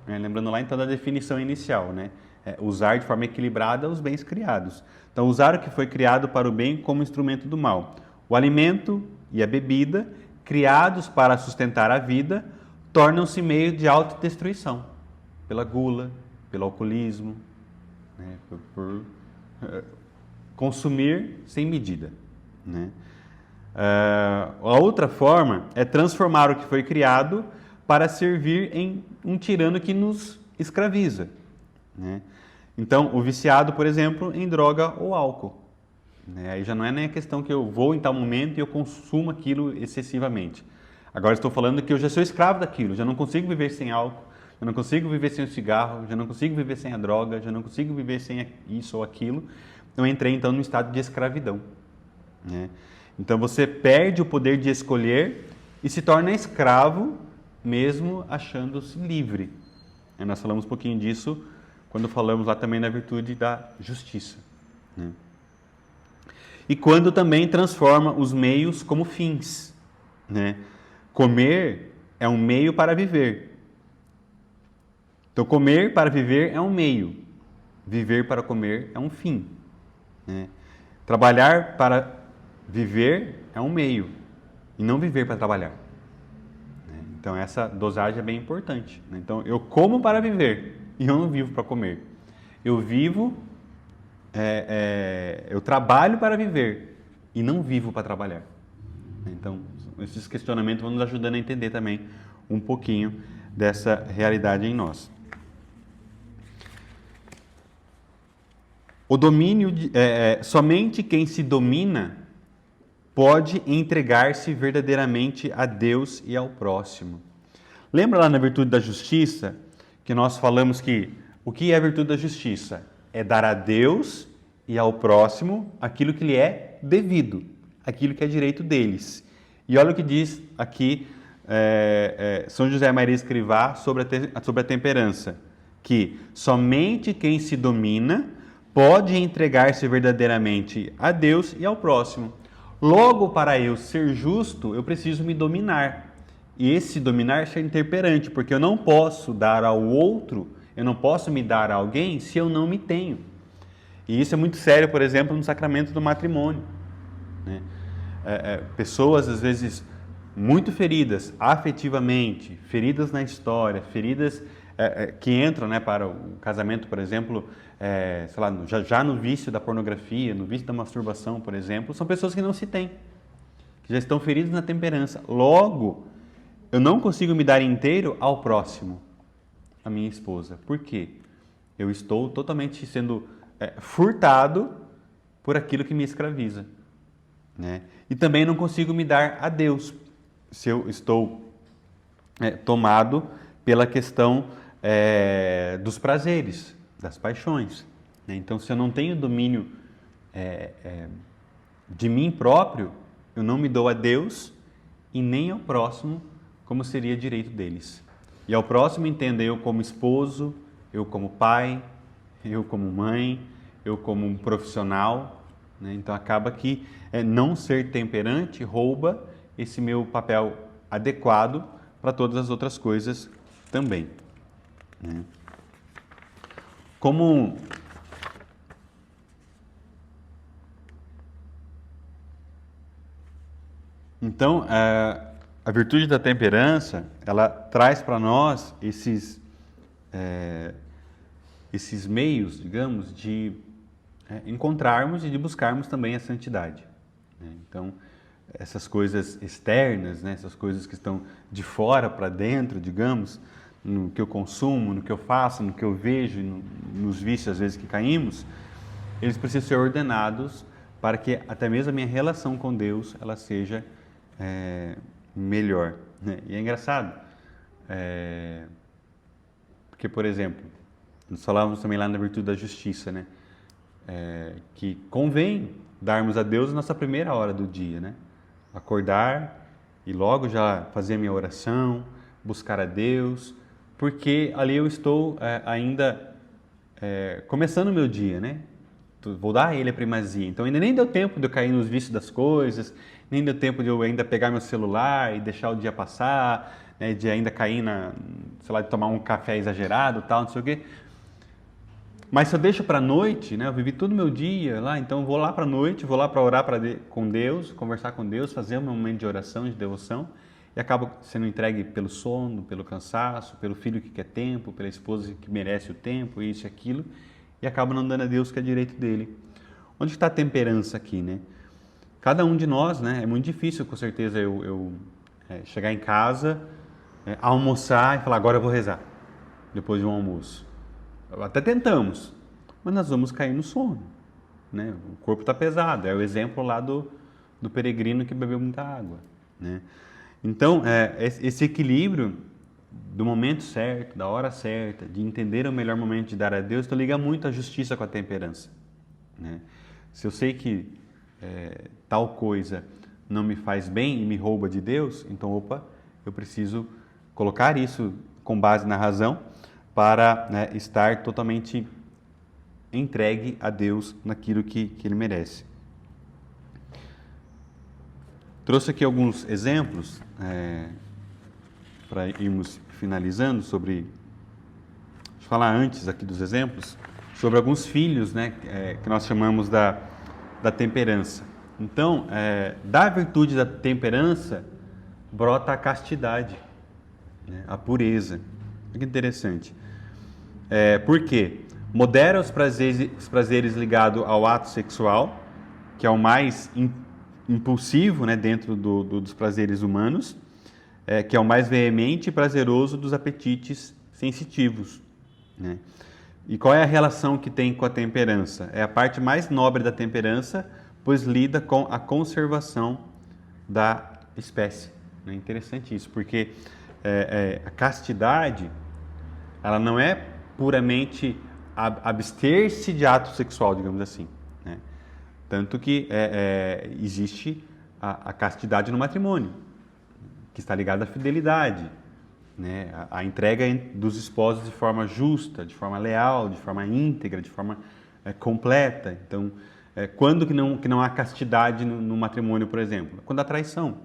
Né? Lembrando lá então da definição inicial, né? Usar de forma equilibrada os bens criados. Então, usar o que foi criado para o bem como instrumento do mal. O alimento e a bebida, criados para sustentar a vida, tornam-se meio de autodestruição, pela gula, pelo alcoolismo, né? por consumir sem medida. Né? A outra forma é transformar o que foi criado para servir em um tirano que nos escraviza. Né? Então, o viciado, por exemplo, em droga ou álcool. Né? Aí já não é nem a questão que eu vou em tal momento e eu consumo aquilo excessivamente. Agora estou falando que eu já sou escravo daquilo, já não consigo viver sem álcool, já não consigo viver sem o cigarro, já não consigo viver sem a droga, já não consigo viver sem isso ou aquilo. Eu entrei então no estado de escravidão. Né? Então você perde o poder de escolher e se torna escravo mesmo achando-se livre. E nós falamos um pouquinho disso quando falamos lá também da virtude da justiça. Né? E quando também transforma os meios como fins. Né? Comer é um meio para viver. Então, comer para viver é um meio. Viver para comer é um fim. Né? Trabalhar para viver é um meio. E não viver para trabalhar. Né? Então, essa dosagem é bem importante. Né? Então, eu como para viver e eu não vivo para comer. Eu vivo, eu trabalho para viver e não vivo para trabalhar. Então, esses questionamentos vão nos ajudando a entender também um pouquinho dessa realidade em nós. O domínio, somente quem se domina pode entregar-se verdadeiramente a Deus e ao próximo. Lembra lá na virtude da justiça que nós falamos que o que é a virtude da justiça? É dar a Deus e ao próximo aquilo que lhe é devido, aquilo que é direito deles. E olha o que diz aqui São José Maria Escrivá sobre a temperança, que somente quem se domina pode entregar-se verdadeiramente a Deus e ao próximo. Logo, para eu ser justo, eu preciso me dominar. E esse dominar é interperante, porque eu não posso dar ao outro, eu não posso me dar a alguém se eu não me tenho. E isso é muito sério, por exemplo, no sacramento do matrimônio. Né? Pessoas, às vezes, muito feridas afetivamente, feridas na história, feridas que entram, né, para o casamento, por exemplo, sei lá, já no vício da pornografia, no vício da masturbação, por exemplo, são pessoas que não se têm, que já estão feridas na temperança. Logo, eu não consigo me dar inteiro ao próximo, a minha esposa. Por quê? Eu estou totalmente sendo furtado por aquilo que me escraviza. Né? E também não consigo me dar a Deus se eu estou tomado pela questão dos prazeres, das paixões. Né? Então, se eu não tenho domínio de mim próprio, eu não me dou a Deus e nem ao próximo como seria direito deles. E ao próximo entenda eu como esposo, eu como pai, eu como mãe, eu como um profissional. Né? Então acaba que não ser temperante rouba esse meu papel adequado para todas as outras coisas também. Né? Como então a virtude da temperança, ela traz para nós esses meios, digamos, de encontrarmos e de buscarmos também a santidade. Né? Então, essas coisas externas, né? Essas coisas que estão de fora para dentro, digamos, no que eu consumo, no que eu faço, no que eu vejo, nos vícios às vezes que caímos, eles precisam ser ordenados para que até mesmo a minha relação com Deus ela seja melhor. Né? E é engraçado, porque, por exemplo, nós falávamos também lá na virtude da justiça, né? Que convém darmos a Deus a nossa primeira hora do dia, né? Acordar e logo já fazer a minha oração, buscar a Deus, porque ali eu estou ainda começando o meu dia, né? Vou dar a Ele a primazia. Então ainda nem deu tempo de eu cair nos vícios das coisas, nem deu tempo de eu ainda pegar meu celular e deixar o dia passar, né? De ainda cair sei lá, de tomar um café exagerado, tal, não sei o quê. Mas se eu deixo para a noite, né, eu vivi todo o meu dia lá, então eu vou lá para a noite, vou lá para orar com Deus, conversar com Deus, fazer um momento de oração, de devoção, e acabo sendo entregue pelo sono, pelo cansaço, pelo filho que quer tempo, pela esposa que merece o tempo, isso e aquilo, e acabo não dando a Deus que é direito dele. Onde está a temperança aqui, né? Cada um de nós, né, é muito difícil, com certeza, eu chegar em casa, almoçar e falar, agora eu vou rezar, depois de um almoço. Até tentamos, mas nós vamos cair no sono, né? O corpo está pesado, é o exemplo lá do peregrino que bebeu muita água, né? Então, esse equilíbrio do momento certo, da hora certa, de entender o melhor momento de dar a Deus, então liga muito a justiça com a temperança, né? Se eu sei que tal coisa não me faz bem e me rouba de Deus, então, eu preciso colocar isso com base na razão para, né, estar totalmente entregue a Deus naquilo que Ele merece. Trouxe aqui alguns exemplos para irmos finalizando sobre... Deixa eu falar antes aqui dos exemplos, sobre alguns filhos, né, que nós chamamos da temperança. Então, da virtude da temperança brota a castidade, né, a pureza. Olha que interessante. Por quê? Modera os prazeres ligados ao ato sexual, que é o mais impulsivo, né, dentro dos prazeres humanos, que é o mais veemente e prazeroso dos apetites sensitivos, né? E qual é a relação que tem com a temperança? É a parte mais nobre da temperança, pois lida com a conservação da espécie. É interessante isso, porque a castidade, ela não é puramente abster-se de ato sexual, digamos assim, né? Tanto que existe a castidade no matrimônio, que está ligada à fidelidade, né? A entrega dos esposos de forma justa, de forma leal, de forma íntegra, de forma completa. Então, quando que não há castidade no matrimônio, por exemplo? Quando há traição,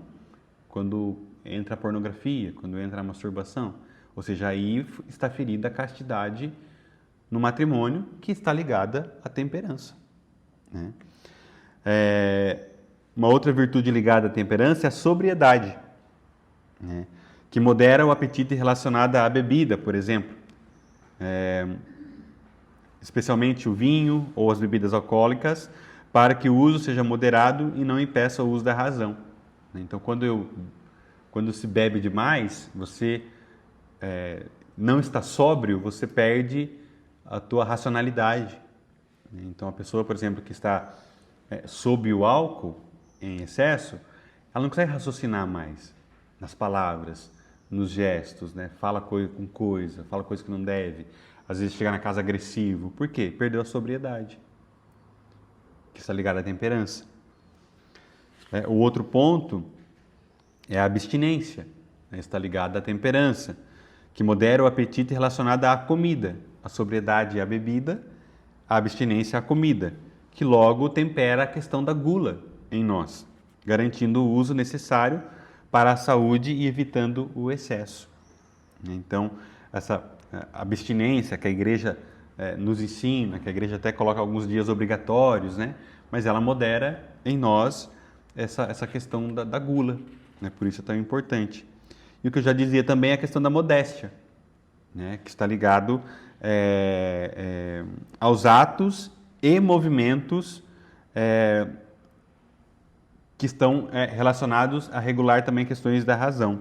quando entra a pornografia, quando entra a masturbação. Ou seja, aí está ferida a castidade no matrimônio, que está ligada à temperança, né? Uma outra virtude ligada à temperança é a sobriedade, né? Que modera o apetite relacionado à bebida, por exemplo. Especialmente o vinho ou as bebidas alcoólicas, para que o uso seja moderado e não impeça o uso da razão. Então, quando se bebe demais, você não está sóbrio, você perde a tua racionalidade. Então, a pessoa, por exemplo, que está sob o álcool em excesso, ela não consegue raciocinar mais nas palavras, nos gestos, né? Fala coisa com coisa, fala coisa que não deve. Às vezes chega na casa agressivo. Por quê? Perdeu a sobriedade, que está ligada à temperança. O outro ponto é a abstinência, né? Está ligada à temperança, que modera o apetite relacionado à comida. A sobriedade é a bebida, a abstinência é a comida, que logo tempera a questão da gula em nós, garantindo o uso necessário para a saúde e evitando o excesso. Então, essa abstinência que a igreja nos ensina, que a igreja até coloca alguns dias obrigatórios, né? Mas ela modera em nós essa questão da gula, né? Por isso é tão importante. E o que eu já dizia também é a questão da modéstia, né? Que está ligado aos atos e movimentos que estão relacionados a regular também questões da razão.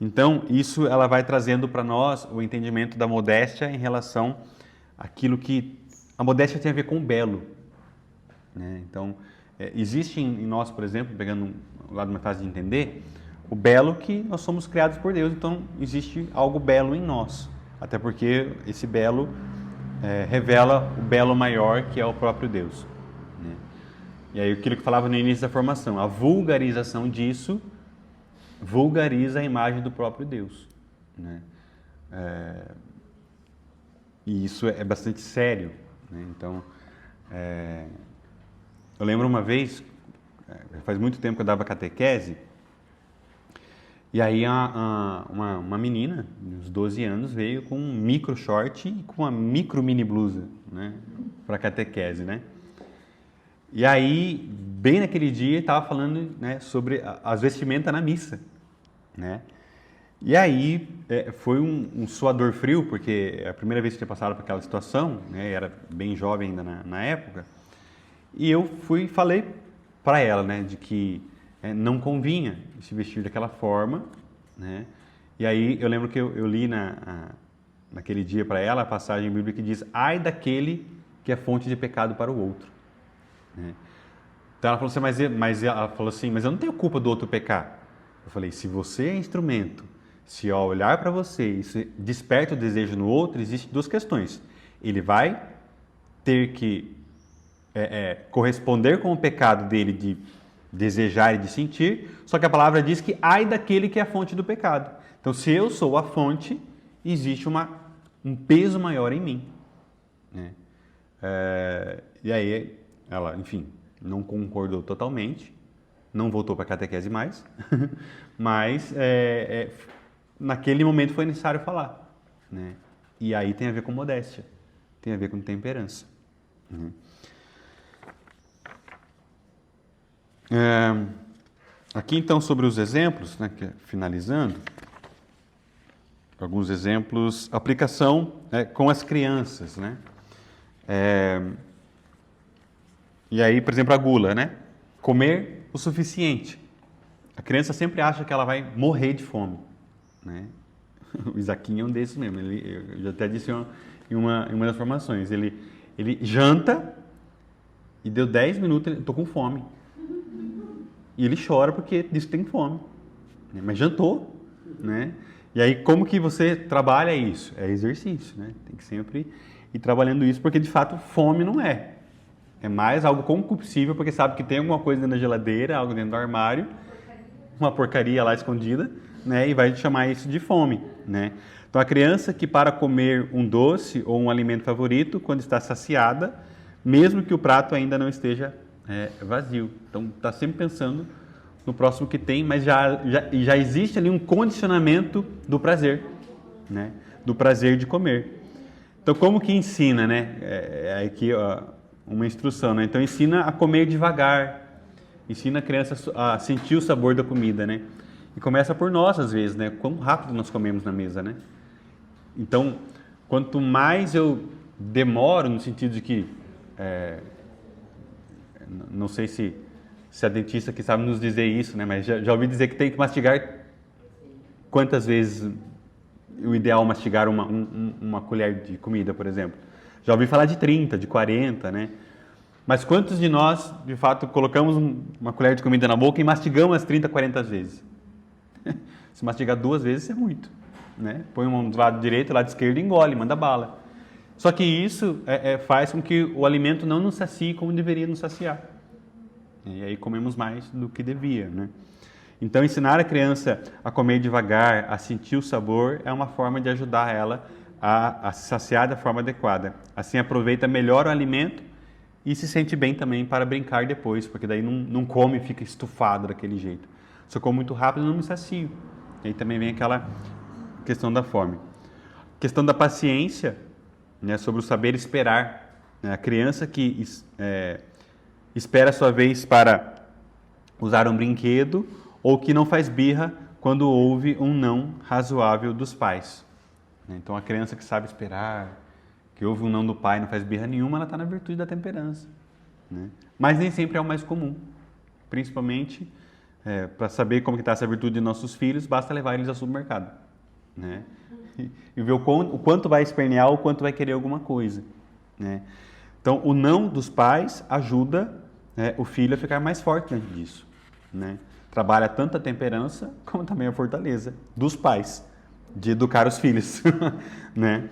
Então, isso ela vai trazendo para nós o entendimento da modéstia em relação àquilo que... A modéstia tem a ver com o belo, né? Então, existe em nós, por exemplo, pegando o lado mais fácil de entender, o belo que nós somos criados por Deus, então existe algo belo em nós. Até porque esse belo revela o belo maior, que é o próprio Deus, né? E aí aquilo que falava no início da formação, a vulgarização disso vulgariza a imagem do próprio Deus, né? E isso é bastante sério, né? Então, eu lembro uma vez, faz muito tempo que eu dava catequese, e aí uma menina, uns 12 anos, veio com um micro short e com uma micro mini blusa, né, para catequese, né? E aí, bem naquele dia, estava falando, né, sobre as vestimentas na missa, né? E aí foi um suador frio, porque é a primeira vez que tinha passado por aquela situação, né, era bem jovem ainda na época, e eu falei para ela, né, de que não convinha se vestir daquela forma, né? E aí eu lembro que eu li naquele dia para ela a passagem bíblica que diz: ai daquele que é fonte de pecado para o outro. Né? Então ela falou assim, ela falou assim, mas eu não tenho culpa do outro pecar. Eu falei, se você é instrumento, se ao olhar para você isso desperta o desejo no outro, existem duas questões. Ele vai ter que corresponder com o pecado dele de desejar e de sentir, só que a palavra diz que ai daquele que é a fonte do pecado. Então, se eu sou a fonte, existe um peso maior em mim. Né? E aí, ela, enfim, não concordou totalmente, não voltou para a catequese mais, mas naquele momento foi necessário falar. Né? E aí tem a ver com modéstia, tem a ver com temperança. Uhum. Aqui então sobre os exemplos, né, finalizando, alguns exemplos, aplicação com as crianças, né? E aí, por exemplo, a gula, né? Comer o suficiente. A criança sempre acha que ela vai morrer de fome, né? O Isaquinho é um desses mesmo. Eu já até disse em uma das formações. Ele janta e deu 10 minutos, eu tô com fome. E ele chora porque diz que tem fome. Mas jantou, né? E aí, como que você trabalha isso? É exercício, né? Tem que sempre ir trabalhando isso, porque de fato fome não é. É mais algo concupiscível, porque sabe que tem alguma coisa dentro da geladeira, algo dentro do armário, uma porcaria lá escondida, né? E vai chamar isso de fome, né? Então, a criança que para comer um doce ou um alimento favorito, quando está saciada, mesmo que o prato ainda não esteja vazio. Então, está sempre pensando no próximo que tem, mas já existe ali um condicionamento do prazer, né? Do prazer de comer. Então, como que ensina, né? Aqui uma instrução, né? Então, ensina a comer devagar, ensina a criança a sentir o sabor da comida, né? E começa por nós, às vezes, né? Quão rápido nós comemos na mesa, né? Então, quanto mais eu demoro, no sentido de que não sei se a dentista que sabe nos dizer isso, né? Mas já ouvi dizer que tem que mastigar quantas vezes o ideal é mastigar uma colher de comida, por exemplo. Já ouvi falar de 30, de 40, né? Mas quantos de nós, de fato, colocamos uma colher de comida na boca e mastigamos as 30, 40 vezes? Se mastigar 2 vezes, isso é muito, né? Põe um do lado direito, do lado esquerdo e engole, manda bala. Só que isso faz com que o alimento não nos sacie como deveria nos saciar. E aí comemos mais do que devia, né? Então, ensinar a criança a comer devagar, a sentir o sabor, é uma forma de ajudar ela a se saciar da forma adequada. Assim, aproveita melhor o alimento e se sente bem também para brincar depois, porque daí não come e fica estufado daquele jeito. Se eu como muito rápido, não me sacio. E aí também vem aquela questão da fome. Questão da paciência, né, sobre o saber esperar. Né? A criança que espera a sua vez para usar um brinquedo ou que não faz birra quando houve um não razoável dos pais. Então, a criança que sabe esperar, que houve um não do pai e não faz birra nenhuma, ela está na virtude da temperança. Né? Mas nem sempre é o mais comum. Principalmente, para saber como está essa virtude de nossos filhos, basta levar eles ao supermercado. Né? E ver o quanto vai espernear, o quanto vai querer alguma coisa. Né? Então, o não dos pais ajuda o filho a ficar mais forte diante disso. Né? Trabalha tanto a temperança como também a fortaleza dos pais, de educar os filhos. Né?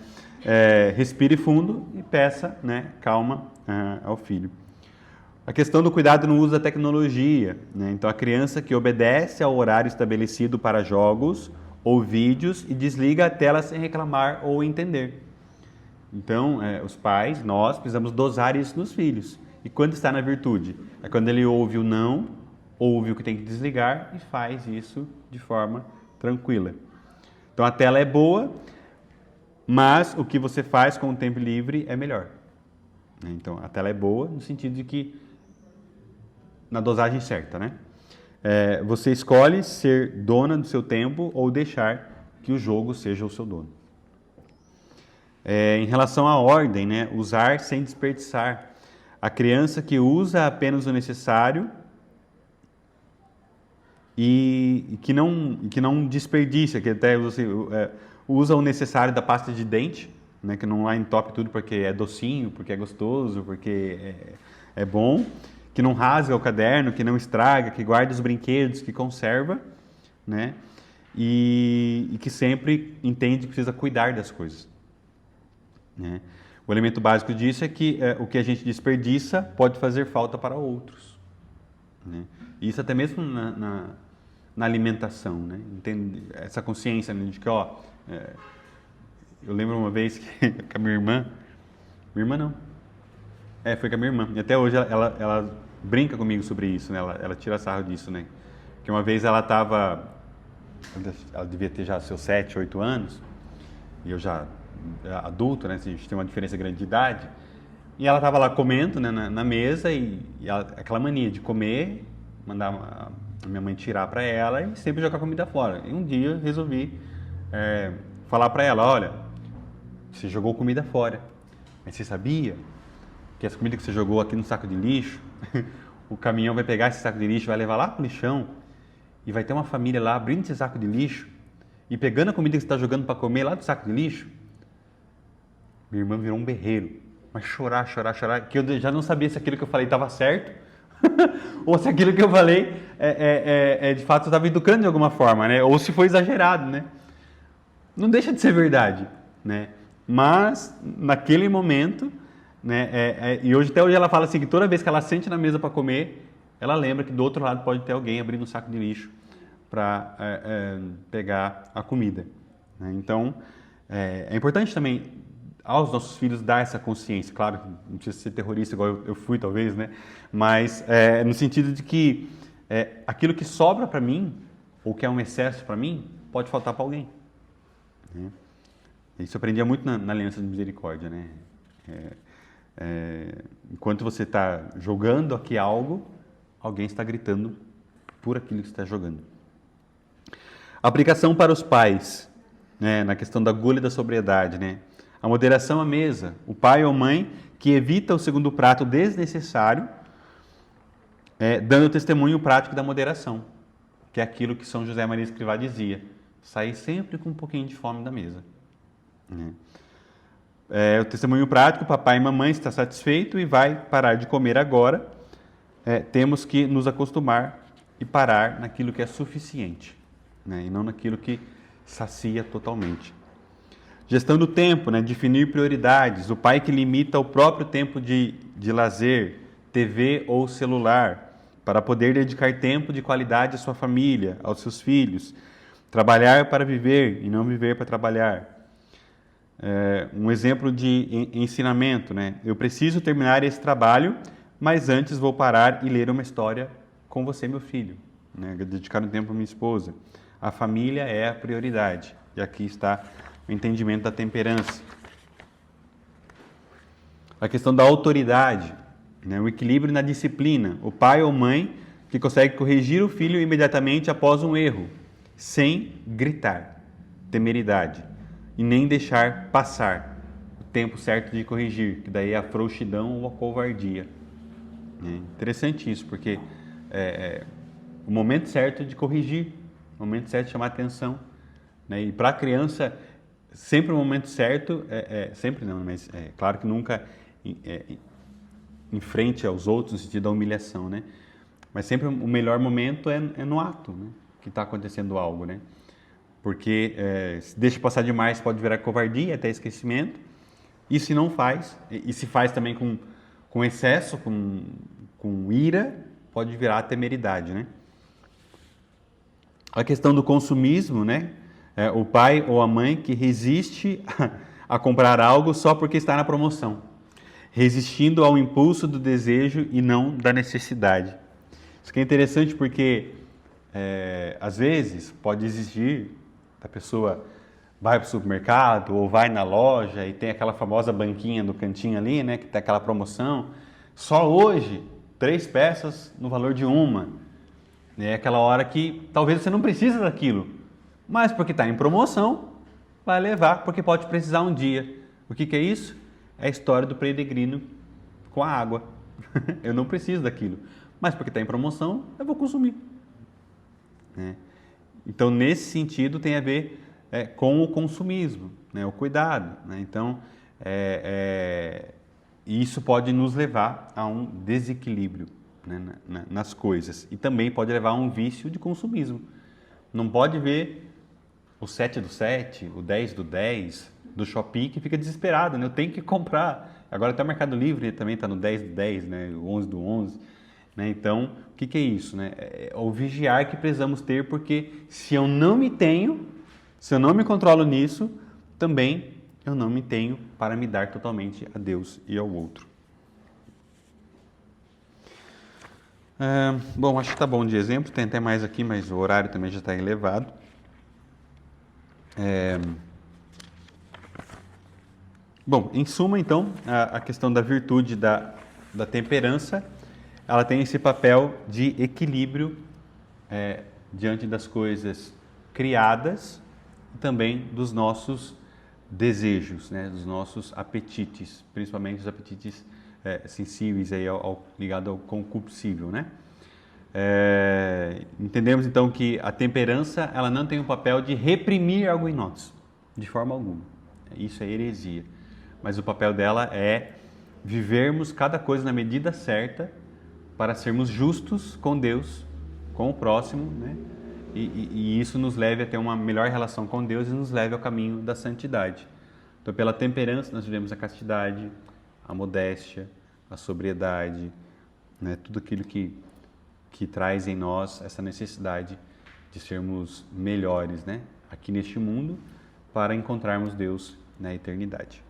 Respire fundo e peça, né, calma ao filho. A questão do cuidado no uso da tecnologia. Né? Então, a criança que obedece ao horário estabelecido para jogos ou vídeos e desliga a tela sem reclamar ou entender. Então, os pais, nós, precisamos dosar isso nos filhos. E quando está na virtude? É quando ele ouve o não, ouve o que tem que desligar e faz isso de forma tranquila. Então, a tela é boa, mas o que você faz com o tempo livre é melhor. Então, a tela é boa no sentido de que, na dosagem certa, né? Você escolhe ser dona do seu tempo ou deixar que o jogo seja o seu dono. Em relação à ordem, né? Usar sem desperdiçar. A criança que usa apenas o necessário e que não desperdiça, que até você usa o necessário da pasta de dente, né? Que não entope tudo porque é docinho, porque é gostoso, porque é bom, que não rasga o caderno, que não estraga, que guarda os brinquedos, que conserva, né? E que sempre entende que precisa cuidar das coisas, né? O elemento básico disso é que o que a gente desperdiça pode fazer falta para outros, né? E isso até mesmo na alimentação, né? Entende? Essa consciência, né, de que, eu lembro uma vez que com a minha irmã não, foi com a minha irmã, e até hoje ela brinca comigo sobre isso, né? Ela tira sarro disso, né? Que uma vez ela devia ter já seus 7, 8 anos, e eu já adulto, né? A gente tem uma diferença grande de idade, e ela estava lá comendo, né, na mesa, e aquela mania de comer, mandar a minha mãe tirar para ela e sempre jogar comida fora. E um dia eu resolvi falar para ela, olha, você jogou comida fora, mas você sabia que essa comida que você jogou aqui no saco de lixo, o caminhão vai pegar esse saco de lixo, vai levar lá pro lixão, e vai ter uma família lá abrindo esse saco de lixo e pegando a comida que você está jogando para comer lá do saco de lixo? Minha irmã virou um berreiro, mas chorar, que eu já não sabia se aquilo que eu falei estava certo ou se aquilo que eu falei de fato estava educando de alguma forma, né? Ou se foi exagerado, né? Não deixa de ser verdade, né? Mas naquele momento, né? E até hoje ela fala assim que toda vez que ela sente na mesa para comer, ela lembra que do outro lado pode ter alguém abrindo um saco de lixo para pegar a comida, né? Então é importante também aos nossos filhos dar essa consciência. Claro que não precisa ser terrorista igual eu fui talvez, né? Mas no sentido de que aquilo que sobra para mim ou que é um excesso para mim pode faltar para alguém, né? Isso eu aprendia muito na Aliança de Misericórdia, né? Enquanto você está jogando aqui algo, alguém está gritando por aquilo que você está jogando. Aplicação para os pais, né? Na questão da gula e da sobriedade, né? A moderação à mesa. O pai ou mãe que evita o segundo prato desnecessário, dando testemunho prático da moderação, que é aquilo que São José Maria Escrivá dizia: sair sempre com um pouquinho de fome da mesa, né? O testemunho prático, papai e mamãe está satisfeito e vai parar de comer agora. Temos que nos acostumar e parar naquilo que é suficiente, né? E não naquilo que sacia totalmente. Gestão do tempo, né? Definir prioridades. O pai que limita o próprio tempo de lazer, TV ou celular, para poder dedicar tempo de qualidade à sua família, aos seus filhos. Trabalhar para viver e não viver para trabalhar. Um exemplo de ensinamento, né? Eu preciso terminar esse trabalho, mas antes vou parar e ler uma história com você, meu filho, né? Dedicar um tempo à minha esposa. A família é a prioridade. E aqui está o entendimento da temperança. A questão da autoridade, né? O equilíbrio na disciplina. O pai ou mãe que consegue corrigir o filho imediatamente após um erro, sem gritar, temeridade, e nem deixar passar o tempo certo de corrigir, que daí é a frouxidão ou a covardia. Interessante isso, porque o momento certo de corrigir, o momento certo de chamar atenção, né? E para a criança, sempre o momento certo, sempre não, mas claro que nunca em frente aos outros, no sentido da humilhação, né? Mas sempre o melhor momento é no ato, né? Que está acontecendo algo, né? Porque se deixa passar demais pode virar covardia, até esquecimento. E se não faz, e se faz também com excesso, com ira, pode virar temeridade, né? A questão do consumismo, né? O pai ou a mãe que resiste a comprar algo só porque está na promoção, resistindo ao impulso do desejo e não da necessidade. Isso que é interessante porque às vezes pode existir, a pessoa vai para o supermercado ou vai na loja e tem aquela famosa banquinha do cantinho ali, né, que tem aquela promoção, só hoje 3 peças no valor de uma. É aquela hora que talvez você não precisa daquilo, mas porque está em promoção, vai levar porque pode precisar um dia. O que é isso? É a história do peregrino com a água. Eu não preciso daquilo, mas porque está em promoção, eu vou consumir. Então, nesse sentido, tem a ver com o consumismo, né? O cuidado, né? Então, isso pode nos levar a um desequilíbrio, né, nas coisas. E também pode levar a um vício de consumismo. Não pode ver o 7 do 7, o 10 do 10 do Shopee que fica desesperado, né? Eu tenho que comprar. Agora até o Mercado Livre também está no 10 do 10, né? O 11 do 11. Né? Então, o que é isso? Né? É o vigiar que precisamos ter, porque se eu não me tenho, se eu não me controlo nisso, também eu não me tenho para me dar totalmente a Deus e ao outro. Bom, acho que está bom de exemplo. Tem até mais aqui, mas o horário também já está elevado. Bom, em suma, então, a questão da virtude da temperança, ela tem esse papel de equilíbrio diante das coisas criadas e também dos nossos desejos, né, dos nossos apetites, principalmente os apetites sensíveis aí ligado ao concupiscível, né? Entendemos então que a temperança ela não tem o papel de reprimir algo em nós, de forma alguma. Isso é heresia. Mas o papel dela é vivermos cada coisa na medida certa para sermos justos com Deus, com o próximo, né? E isso nos leve a ter uma melhor relação com Deus e nos leve ao caminho da santidade. Então, pela temperança, nós vivemos a castidade, a modéstia, a sobriedade, né? Tudo aquilo que traz em nós essa necessidade de sermos melhores, né? Aqui neste mundo, para encontrarmos Deus na eternidade.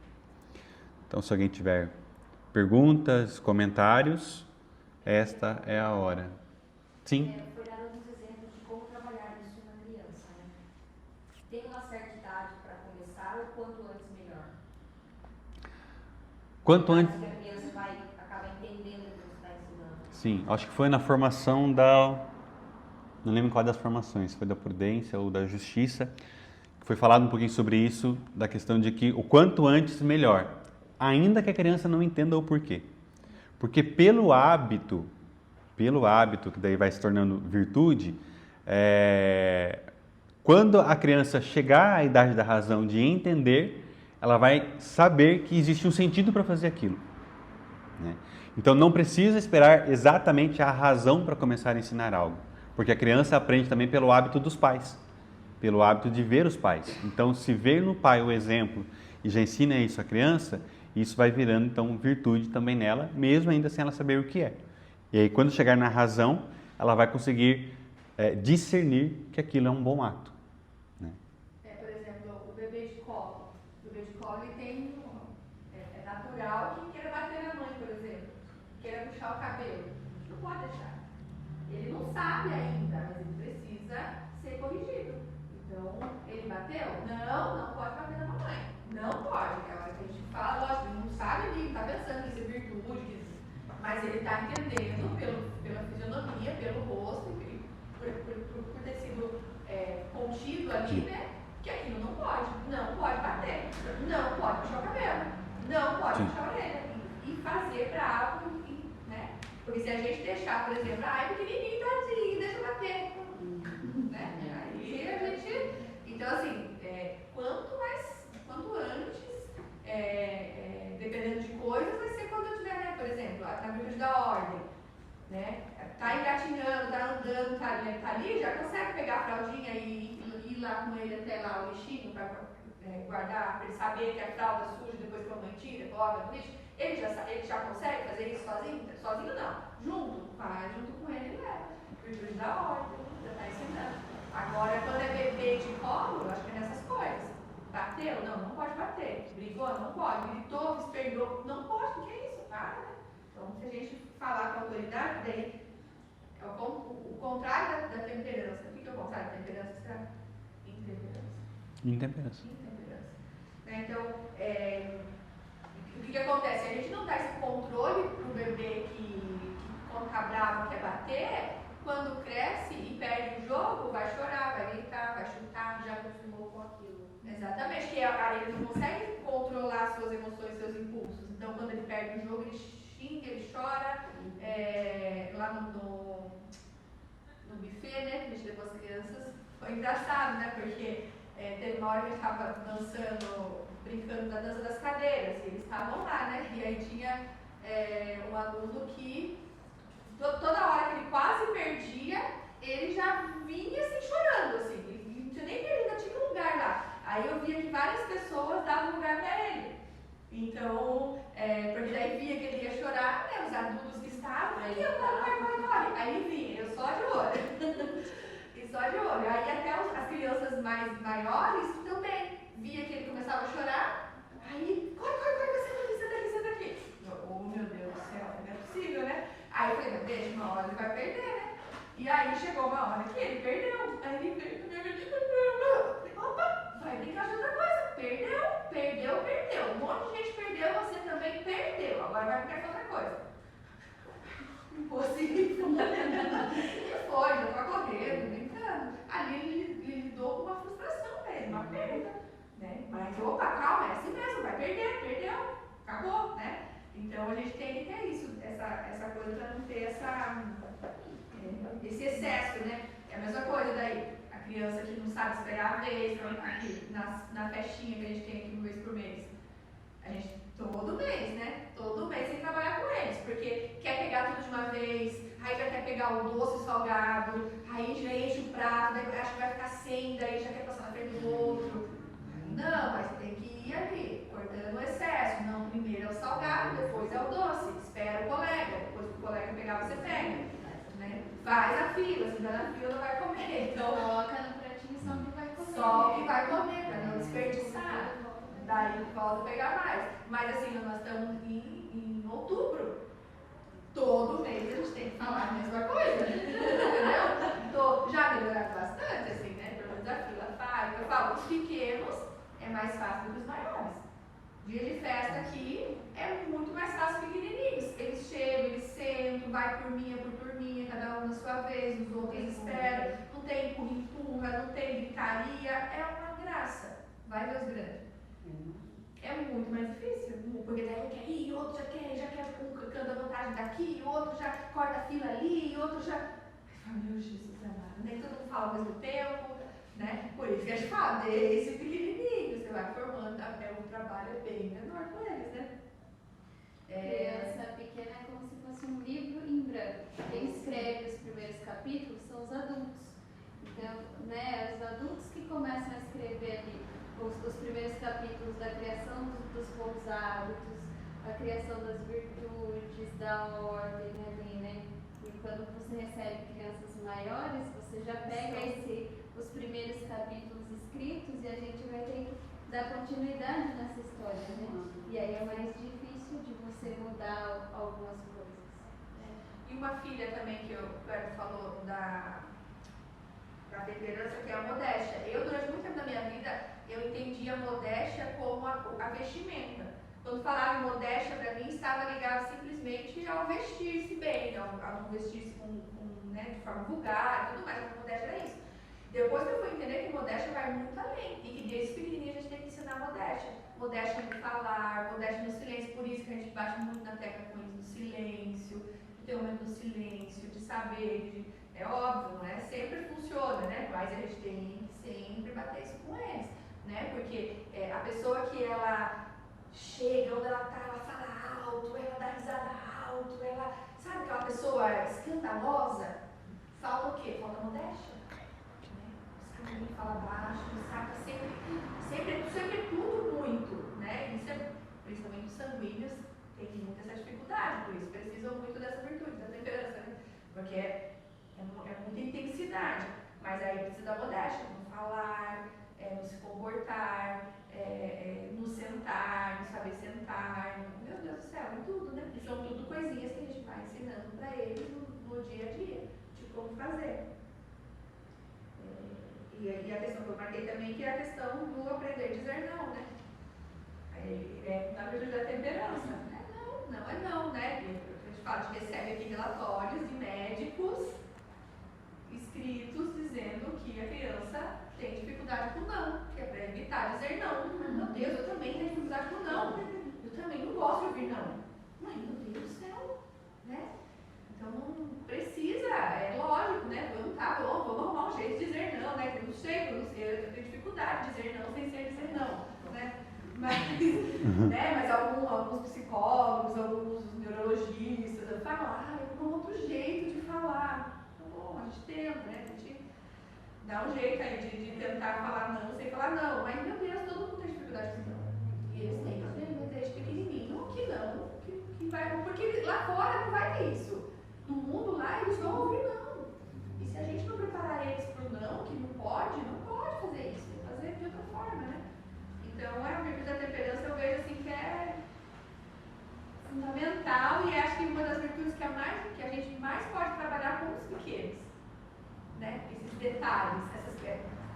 Então, se alguém tiver perguntas, comentários, esta é a hora. Sim? Foi dado alguns exemplos de como trabalhar isso na criança, né? Tem uma certa idade para começar ou quanto antes melhor? Quanto antes... Que a criança acaba entendendo o que você está ensinando. Sim, acho que foi na formação da... Não lembro qual das formações, foi da prudência ou da justiça, que foi falado um pouquinho sobre isso, da questão de que o quanto antes melhor, ainda que a criança não entenda o porquê. Porque pelo hábito, que daí vai se tornando virtude, quando a criança chegar à idade da razão de entender, ela vai saber que existe um sentido para fazer aquilo, né? Então não precisa esperar exatamente a razão para começar a ensinar algo, porque a criança aprende também pelo hábito dos pais, pelo hábito de ver os pais. Então, se ver no pai o exemplo e já ensina isso à criança, isso vai virando então virtude também nela, mesmo ainda sem ela saber o que é. E aí, quando chegar na razão, ela vai conseguir discernir que aquilo é um bom ato, né? Por exemplo, o bebê de colo. O bebê de colo ele tem é natural que queira bater na mãe, por exemplo, queira puxar o cabelo. A gente não pode deixar. Ele não sabe ainda, mas ele precisa ser corrigido. Então, ele bateu? Não pode bater na mamãe. Não pode. É a hora que a gente fala, lógico, ele não sabe ali, está pensando que isso é virtude, mas ele está entendendo pela fisionomia, pelo rosto, por ter sido contido ali, né? Que aquilo não pode bater, não pode puxar o cabelo, não pode puxar a orelha e fazer para algo, né? Porque se a gente deixar, por exemplo, pequenininho, tadinho, deixa eu bater, né? Aí a gente, então assim, quanto antes, dependendo de coisas, vai ser quando eu tiver, né? Por exemplo, na virtude da ordem, né? Tá engatinhando, tá andando, tá ali, já consegue pegar a fraldinha e ir lá com ele até lá o lixinho para guardar, para ele saber que a fralda suja depois que a mãe tira, coloca no lixo. Ele já consegue fazer isso sozinho? Sozinho não. Vai junto com ele e leva. Virtude da ordem, já tá ensinando. Agora, quando é bebê de colo, eu acho que é nessas coisas. Bateu? Não pode bater. Brigou? Não pode. Gritou, esperou? Não pode. O que é isso? Para, né? Então, se a gente falar com autoridade, daí é o contrário da temperança. O que é o contrário da temperança? Será? Intemperança. Né? Então, o que acontece? A gente não dá esse controle para o bebê que quando está bravo quer bater, quando cresce e perde o jogo, vai chorar, vai gritar, vai chutar, já acostumou com aquilo. Exatamente, que ele não consegue controlar suas emoções, seus impulsos. Então, quando ele perde o jogo, ele xinga, ele chora. Lá no buffet, né, que a gente levou as crianças, foi engraçado, né, porque teve uma hora que a gente estava dançando, brincando da dança das cadeiras, e eles estavam lá, né? E aí tinha um aluno que toda hora que ele quase perdia, ele já vinha assim chorando, assim, ele não tinha nem perdido, ainda tinha um lugar lá. Aí eu via que várias pessoas davam lugar para ele. Então, porque daí via que ele ia chorar, né? Os adultos que estavam, aí eu corre. Aí vinha, eu só de olho. E só de olho. Aí até as crianças mais maiores também via que ele começava a chorar. Aí, corre, senta aqui. Oh, meu Deus do céu, não é possível, né? Aí eu falei, mas deixa, uma hora ele vai perder, né? E aí chegou uma hora que ele perdeu. Aí ele veio com minha menina, opa, vai brincar de outra coisa. Perdeu. Um monte de gente perdeu, você também perdeu. Agora vai brincar de outra coisa. Impossível. E foi, já tá correndo, brincando. Ali ele lidou com uma frustração mesmo, uma perda. Né? Mas, opa, calma, é assim mesmo, vai perder, perdeu, acabou, né? Então a gente tem que ter isso, essa coisa para não ter esse excesso, né? É a mesma coisa daí, a criança que não sabe esperar a vez, aqui, na festinha que a gente tem aqui uma vez por mês. A gente, todo mês, né? Todo mês tem que trabalhar com eles, porque quer pegar tudo de uma vez, aí já quer pegar o doce salgado, aí já enche o prato, daí acha que vai ficar sem, daí já quer passar na frente do outro. Não, mas tem que ir ali, cortando o excesso. Não, primeiro é o salgado, depois é o doce. Espera o colega, depois que o colega pegar, você pega. Né? Faz a fila, se não na fila não vai comer. Então, coloca no pratinho só que vai comer. Só que vai comer, para não desperdiçar. Daí volta a pegar mais. Mas assim, nós estamos em outubro. Todo mês a gente tem que falar a mesma coisa. Entendeu? Já melhoraram bastante, assim, né? Pelo menos a fila faz. Eu falo, os pequenos é mais fácil do que os maiores. Dia de festa aqui é muito mais fácil pequenininhos. Eles chegam, eles sentam, vai por turminha, cada um na sua vez, os outros esperam. Não tem empurra, não tem gritaria. É uma graça. Vai ver os grandes. É muito mais difícil, porque daí um quer ir, outro já quer um canta a vantagem daqui, o outro já corta a fila ali, o outro já. Ai, meu Jesus amado, nem todo mundo fala ao mesmo tempo, né? Por isso que a gente fala, desde pequenininho, você vai formando, o trabalho é bem menor com eles, né? Criança pequena é como se fosse um livro em branco. Quem escreve os primeiros capítulos são os adultos. Então, né, os adultos que começam a escrever ali os primeiros capítulos da criação dos bons hábitos, a criação das virtudes, da ordem ali, né? E quando você recebe crianças maiores, você já pega os primeiros capítulos escritos e a gente vai ter que dar continuidade nessa história, né? E aí é mais difícil de você mudar algumas coisas. E uma filha também que o Cleber falou da temperança, que é a modéstia. Eu, durante muito tempo da minha vida, eu entendia a modéstia como a vestimenta. Quando falava em modéstia, para mim, estava ligado simplesmente ao vestir-se bem, ao não vestir-se né, de forma vulgar e tudo mais, a modéstia era isso. Depois que eu fui entender que modéstia vai muito além, e que desde pequenininho a gente tem que ensinar modéstia. Modéstia no falar, modéstia no silêncio, por isso que a gente bate muito na tecla com isso, do silêncio, de ter um momento do silêncio, de saber, é óbvio, não é? Sempre funciona, né? Mas a gente tem que sempre bater isso com eles, né? Porque a pessoa que ela chega, onde ela tá, ela fala alto, ela dá risada alto, ela... Sabe aquela pessoa escandalosa? Falta o quê? Falta modéstia. Né? Não sabe nem falar baixo, não sabe sempre tudo muito, né? Isso é, principalmente os sanguíneos, tem muita essa dificuldade, por isso precisam muito dessa virtude, da temperança, né? Porque é muita intensidade, mas aí precisa da modéstia, no falar, no se comportar, no sentar, no saber sentar, meu Deus do céu, em tudo, né? E são tudo coisinhas que a gente vai ensinando para eles no dia a dia, de como fazer. E a questão que eu marquei também, que é a questão do aprender a dizer não, né? Na virtude da temperança. Não é não, né? A gente fala, a gente recebe aqui relatórios de médicos escritos dizendo que a criança tem dificuldade com não, que é para evitar dizer não. Meu Deus, eu também tenho dificuldade com não. Eu também não gosto de ouvir não. Mas, meu Deus do céu, né? Então, precisa, é lógico, né? Vamos arrumar um jeito de dizer não, né? Eu não sei, eu tenho dificuldade de né? Mas alguns psicólogos, alguns neurologistas falam, é um outro jeito de falar. Tá bom, a gente tenta, né? A gente dá um jeito aí de tentar falar não sem falar não. Mas, meu Deus, todo mundo tem dificuldade com não. E eles têm que aprender desde pequenininho que não, que vai... Porque lá fora não vai ter isso. No mundo lá, eles vão ouvir não. E se a gente não preparar eles para o não, que não pode fazer isso. Tem que fazer de outra forma, né? Então, a virtude da temperança eu vejo assim que é fundamental e acho que uma das virtudes que a gente mais pode trabalhar com os pequenos, né? Esses detalhes,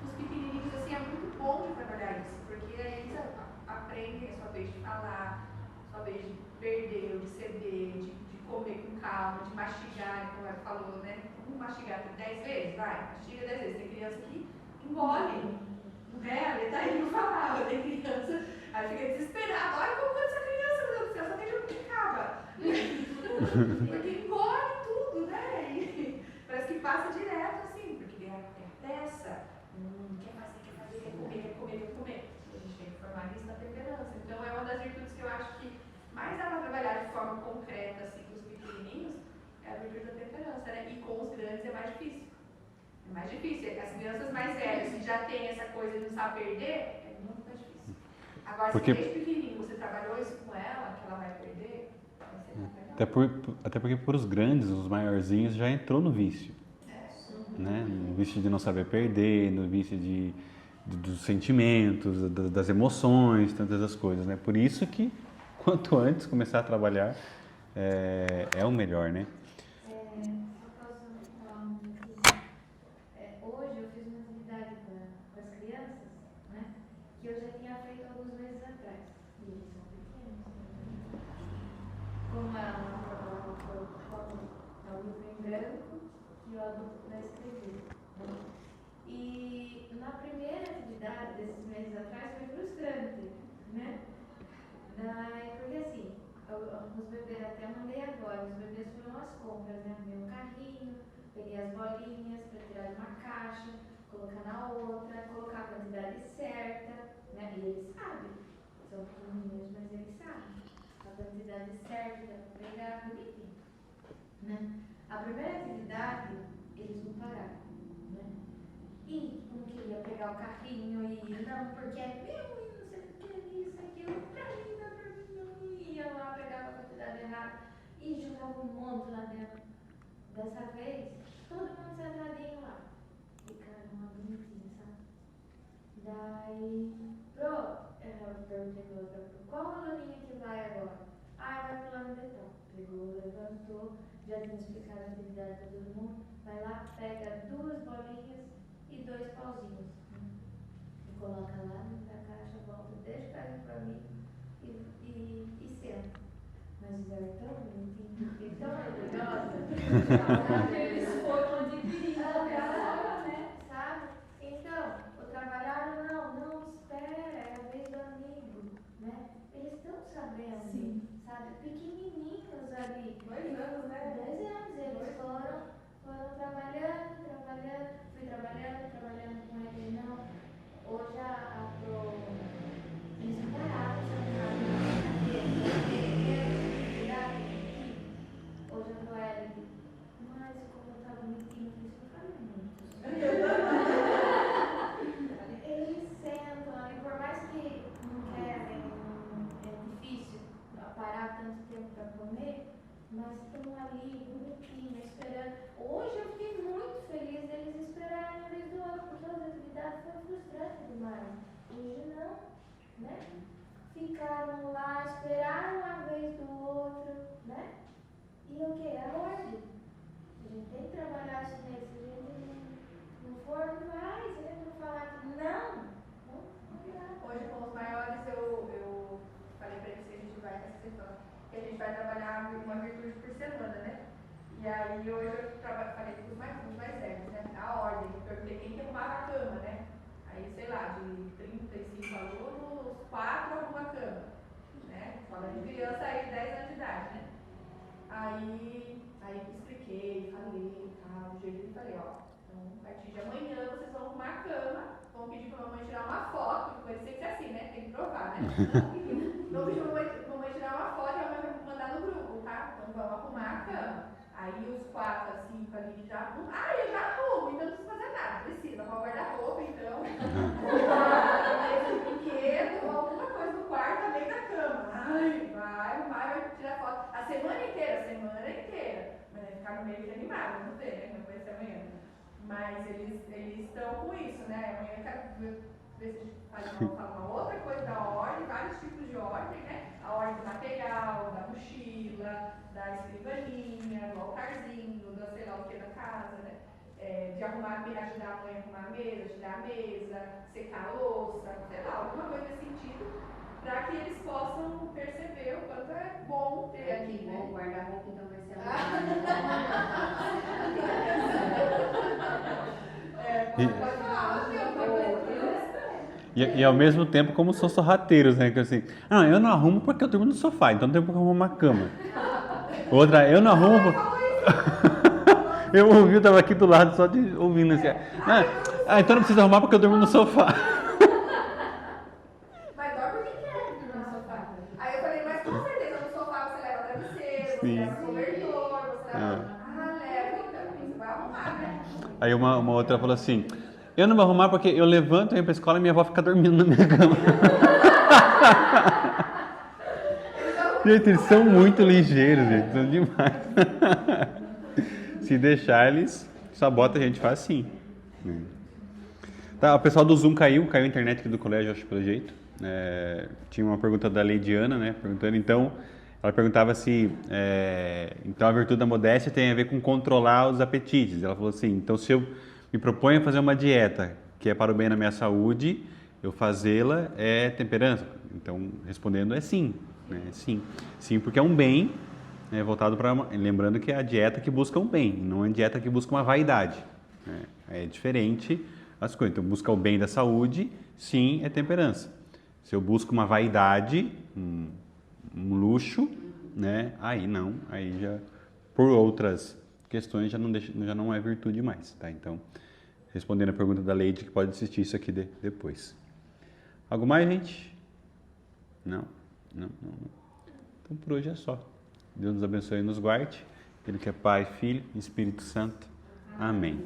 os pequenininhos assim é muito bom de trabalhar isso, porque aí eles aprendem a sua vez de falar, a sua vez de perder, de ceder, de comer com calma, de mastigar, como ela falou, né? Vamos mastigar 10 vezes? Vai, mastiga 10 vezes. Tem criança que engole, né? A Letaí não falava, tem criança, aí fica desesperada. Olha como essa criança, meu Deus do céu, só tem jabuticaba. Porque engole tudo, né? E parece que passa direto assim, porque tem a pressa. Quer fazer, quer comer. A gente tem que formar isso na temperança. Então é uma das virtudes que eu acho que mais dá para trabalhar de forma concreta assim com os pequenininhos, é a virtude da temperança, né? E com os grandes é mais difícil. É mais difícil. As crianças mais velhas que já têm essa coisa de não saber perder, é muito mais difícil. Agora, se desde pequenininho você trabalhou isso com ela, que ela vai perder, vai ser muito legal. Até porque para os grandes, os maiorzinhos, já entrou no vício. Né? No vício de não saber perder, no vício dos sentimentos, das emoções, tantas as coisas. Né? Por isso que, quanto antes começar a trabalhar, é o melhor, né? Hoje eu fiz uma atividade com as crianças, né? Que eu já tinha feito alguns meses atrás. E eles são pequenos. Como é o livro em branco e o adulto vai escrever. Né? E na primeira atividade desses meses atrás foi frustrante, né? Porque assim, os bebês, até mandei agora, os bebês foram às compras, né? Meu carrinho, peguei as bolinhas para tirar de uma caixa, colocar na outra, colocar a quantidade certa, né? E eles sabem, são pequenininhos, mas eles sabem a quantidade certa para pegar bonitinho, né? A primeira atividade, eles não pararam, né? E não queria pegar o carrinho e não, porque é meu, e não sei o que, isso, aquilo, pra mim, ia lá, pegava a quantidade errada e jogava um monte lá dentro. Dessa vez, todo mundo sentadinho lá. Ficaram lá bonitinho, sabe? Daí, eu perguntei pra outra, qual aluninha que vai agora? Vai fulano de tal. Pegou, levantou, já tinha explicado a atividade para todo mundo. Vai lá, pega 2 bolinhas e 2 pauzinhos. E coloca lá dentro da caixa, volta, deixa o carrinho pra mim e senta. Mas o Zé é tão bonitinho, fiquei tão orgulhosa. Eles foram adquirindo, né? Sabe? Então, o trabalhar não espera, é a vez do amigo, né? Eles estão sabendo, sim, sabe? Pequenininhos ali. 2 anos, né? 2 anos, eles foram trabalhando, fui trabalhando com ele, não. Hoje eles não pararam, hoje a Clara mas como tá bonitinho, isso faz muito. Eles sentam ali, por mais que não querem, é difícil parar tanto tempo para comer, mas estão ali bonitinho, esperando. Hoje eu fiquei muito feliz deles esperarem a vez do outro, porque as atividades foram frustrantes demais. Hoje não, né? Ficaram lá, esperaram a vez do outro, né? E o que? A ordem. A gente tem que trabalhar isso neles. Se a gente não for, não vai. Se a gente não falar que não dá. Hoje com os maiores eu falei para eles que a gente vai nessa semana, que a gente vai trabalhar uma virtude por semana, né? E aí hoje eu falei com os mais velhos, né? A ordem, eu perguntei quem que arrumava a cama, né? Aí, sei lá, de 35 alunos, 4 arrumam a cama, né? Falando de criança aí de 10 anos de idade, né? Aí expliquei, falei, do jeito que falei, então a partir de amanhã vocês vão arrumar a cama, vão pedir pra mamãe tirar uma foto, vai ser que é assim, né? Tem que provar, né? Não pediu sofá, assim, pra gente já arrumar. Ah, eu já arrumo, então não precisa fazer nada. Precisa, arrumar o guarda-roupa, então. Mesa de brinquedo, alguma coisa no quarto, além da cama. Ai, vai tirar foto. A semana inteira. Mas vai ficar no meio de animado, não sei, né? Como vai ser amanhã. Mas eles estão com isso, né? Amanhã eu quero ver se a gente faz uma outra coisa da ordem, vários tipos de ordem, né? A ordem do material, da mochila, da escrivaninha, do altarzinho, do sei lá o que da casa, né? De arrumar, ajudar a mãe a arrumar a mesa, tirar a mesa, secar a louça, sei lá, alguma coisa nesse sentido, para que eles possam perceber o quanto é bom ter aqui, né? O guarda-roupa então vai ser Pode falar, não tem problema. E ao mesmo tempo, como são sorrateiros, né? Que assim, eu não arrumo porque eu durmo no sofá, então não tem porque arrumar uma cama. Outra, eu não arrumo. Eu ouvi, eu tava aqui do lado só de ouvindo assim. Então não precisa arrumar porque eu durmo no sofá. Mas dorme o que quer no sofá. Aí eu falei, mas com certeza no sofá você leva travesseiro, você leva cobertor, você leva. Leva, então você vai arrumar, né? Aí uma outra falou assim: eu não vou arrumar porque eu levanto, eu ia pra escola e minha avó fica dormindo na minha cama. Gente, eles são muito ligeiros, gente, são demais. Se deixar, eles sabotam a gente facinho. Tá, o pessoal do Zoom caiu a internet aqui do colégio, acho, pelo jeito. Tinha uma pergunta da Leidiana, né, perguntando, então, ela perguntava se, então a virtude da modéstia tem a ver com controlar os apetites. Ela falou assim, então se eu me proponho a fazer uma dieta que é para o bem da minha saúde, eu fazê-la é temperança? Então, respondendo, é sim. Sim, porque é um bem, né, voltado para... Lembrando que é a dieta que busca um bem, não é a dieta que busca uma vaidade. Né? É diferente as coisas. Então, buscar o bem da saúde, sim, é temperança. Se eu busco uma vaidade, um luxo, né, aí não, aí já, por outras questões, já não é virtude mais. Tá? Então, respondendo a pergunta da Leide, que pode assistir isso aqui depois. Algo mais, gente? Não. Então por hoje é só. Deus nos abençoe e nos guarde. Ele que é Pai, Filho e Espírito Santo. Amém.